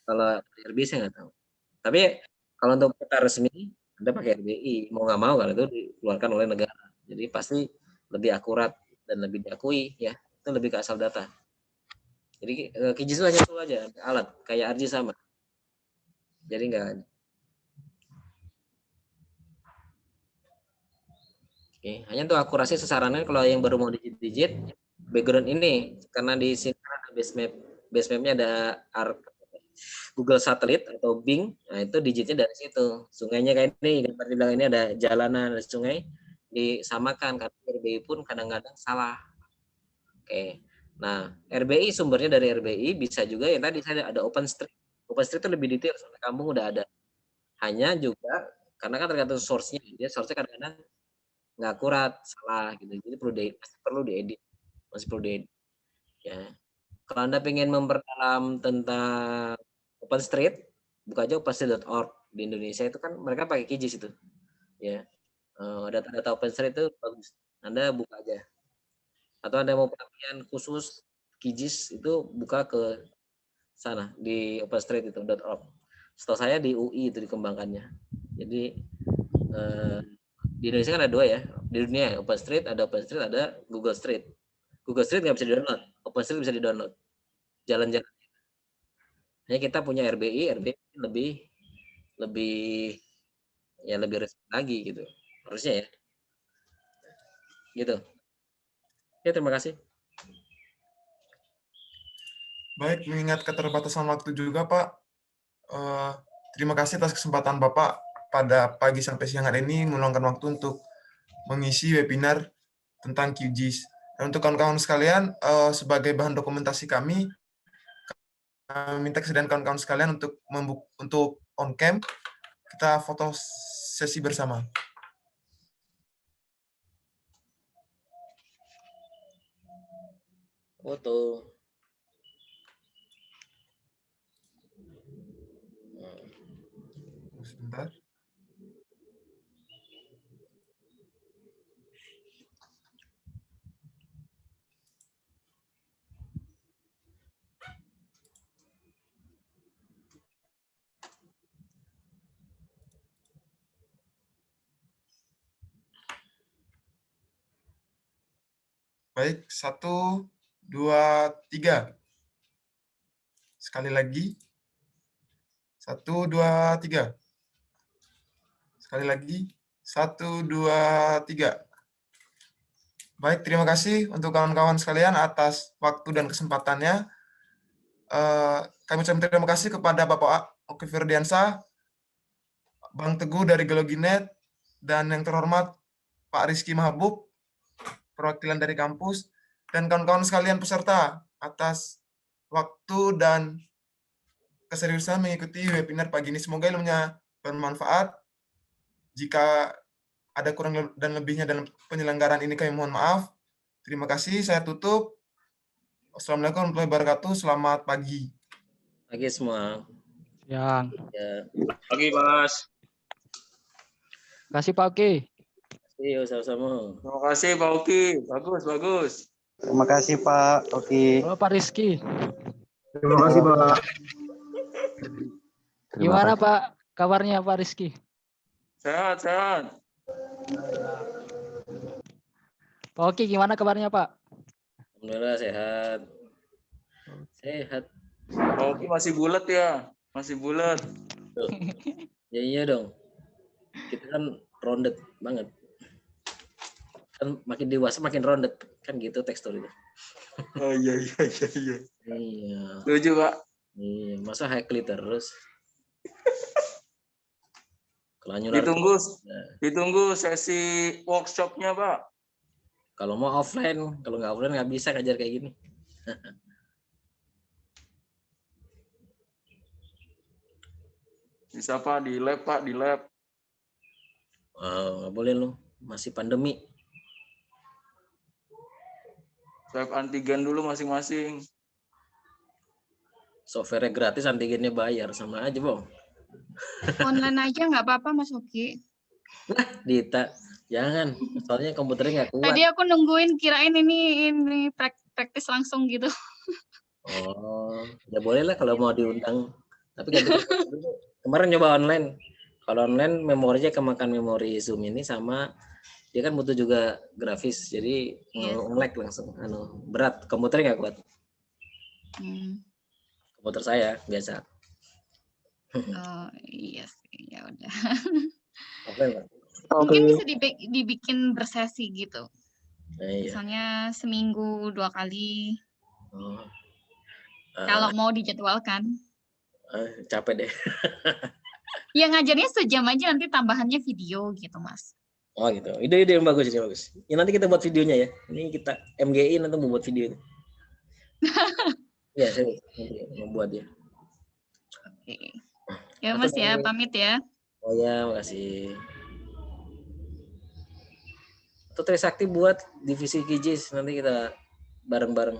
Kalau RBI saya nggak tahu. Tapi kalau untuk peta resmi Anda pakai RBI, mau nggak mau kalau itu dikeluarkan oleh negara. Jadi pasti lebih akurat dan lebih diakui ya. Itu lebih ke asal data. Jadi QGIS itu hanya tool aja, alat kayak ArcGIS sama. Jadi nggak. Oke, hanya untuk akurasi sasarannya kalau yang baru mau digit background ini karena di sini ada base mapnya ada Google Satelit atau Bing, nah itu digitnya dari situ. Sungainya kayak ini, gambar di belakang ini ada jalanan, ada sungai, disamakan karena RBI pun kadang-kadang salah. Oke, nah RBI sumbernya dari RBI bisa juga yang tadi saya ada OpenStreet. OpenStreet itu lebih detail, soalnya kampung udah ada. Hanya juga karena kan tergantung source-nya, dia source-nya kadang-kadang nggak akurat, salah gitu. Jadi perlu diedit, masih perlu diedit. Ya. Kalau Anda ingin memperdalam tentang OpenStreet, buka aja openstreet.org. Di Indonesia itu kan mereka pakai QGIS itu. Ya. Data-data OpenStreet itu bagus. Anda buka aja. Atau Anda mau pelatihan khusus QGIS itu buka ke sana di openstreet.org. Setahu saya di UI itu dikembangkannya. Jadi di Indonesia kan ada dua ya. Di dunia OpenStreet, ada Google Street. Google Street nggak bisa di-download. OpenStreet bisa di-download. Jalan-jalan. Hanya kita punya RBI lebih resmi lagi gitu. Harusnya ya. Gitu. Ya, terima kasih. Baik, mengingat keterbatasan waktu juga, Pak. Terima kasih atas kesempatan Bapak pada pagi sampai siang hari ini meluangkan waktu untuk mengisi webinar tentang QGIS. Dan untuk kawan-kawan sekalian, sebagai bahan dokumentasi kami minta kesediaan kawan-kawan sekalian untuk on cam, kita foto sesi bersama. Foto. Sebentar. Baik, 1, 2, 3. Sekali lagi. 1, 2, 3. Sekali lagi. 1, 2, 3. Baik, terima kasih untuk kawan-kawan sekalian atas waktu dan kesempatannya. Kami ucapkan terima kasih kepada Bapak Oki Firdiansyah, Bang Teguh dari Geologinet, dan yang terhormat Pak Rizky Mahabub, perwakilan dari kampus, dan kawan-kawan sekalian peserta atas waktu dan keseriusan mengikuti webinar pagi ini. Semoga ilmunya bermanfaat. Jika ada kurang dan lebihnya dalam penyelenggaraan ini, kami mohon maaf. Terima kasih, saya tutup. Wassalamualaikum warahmatullahi wabarakatuh. Selamat pagi. Pagi semua. Yang. Ya. Pagi, Mas. Kasih Pak Oki. Iya, sama-sama. Terima kasih, Pak Oki. Bagus, bagus. Terima kasih Pak Oki. Halo Pak Rizky. Terima kasih, Pak. Gimana Pak kabarnya Pak Rizky? Sehat, sehat. Pak Oki gimana kabarnya Pak? Alhamdulillah sehat. Sehat. Pak Oki masih bulat ya? Masih bulat. Ya iya dong. Kita kan rounded banget. Kan makin dewasa makin rounded. Kan gitu tekstur itu. Oh iya. Iya. Setuju, Pak. Iya, masa hackly terus. Ditunggu sesi workshopnya, Pak. Kalau mau offline, kalau nggak offline nggak bisa ngajar kayak gini. Bisa Pak, di lab Pak, di lab. Nggak boleh loh, masih pandemi. swab antigen dulu masing-masing. Software gratis, antigennya bayar, sama aja, Bang. Online aja nggak apa-apa Mas Oki. Dita, jangan. Soalnya komputernya nggak kuat. Tadi aku nungguin kirain ini praktis langsung gitu. Oh, ya boleh lah kalau mau diundang. Tapi ganti dulu. Kemarin nyoba online. Kalau online memorinya kemakan memori Zoom ini, sama dia kan butuh juga grafis, jadi nge-lag langsung. Berat, komputernya nggak kuat. Komputer saya biasa. Oh iya sih, ya udah. Offline, Pak. Mungkin bisa dibikin bersesi gitu. Iya. Misalnya seminggu 2 kali. Oh. Kalau mau dijadwalkan. Capek deh. Ya ngajarnya sejam aja, nanti tambahannya video gitu, Mas. Oh gitu. Ide yang bagus, ide bagus. Ya, nanti kita buat videonya ya. Ini kita MGI nanti mau buat video itu. Iya, saya mau buat ya. Oke. Ya Mas ya, pamit ya. Oh ya, makasih. Itu Trisakti buat divisi QGIS, nanti kita bareng-bareng.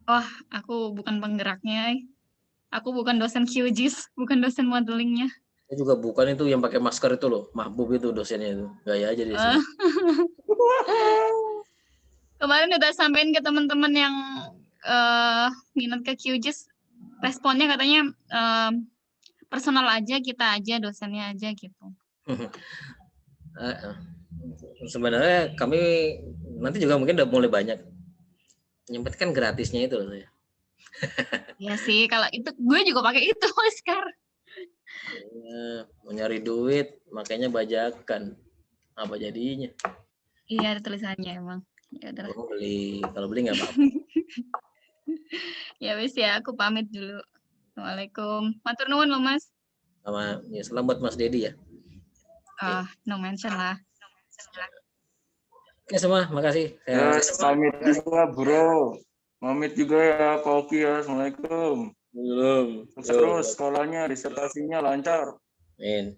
Wah, aku bukan penggeraknya. Aku bukan dosen QGIS, bukan dosen modelingnya. Saya juga bukan, itu yang pakai masker itu loh, Mahbub itu dosennya itu. Gaya aja di sini. Kemarin udah sampein ke teman-teman yang minat ke QGIS, responnya katanya personal aja, kita aja, dosennya aja gitu. Sebenarnya kami nanti juga mungkin udah mulai banyak. Yang penting kan gratisnya itu loh saya. Ya sih, kalau itu gue juga pakai itu, Oscar. Ya, mau nyari duit, makanya bajakan. Apa jadinya? Iya, ada tulisannya emang. Ya udah. Kalau beli nggak apa-apa. Ya wis ya, aku pamit dulu. Assalamualaikum. Matur nuwun loh Mas. Sama ya, selamat Mas Dedi ya. No mention lah. Oke semua, makasih. Ya, pamit juga bro. Pamit juga ya Pak Oki ya. Assalamualaikum. Belum. Terus sekolahnya, disertasinya lancar. Amin.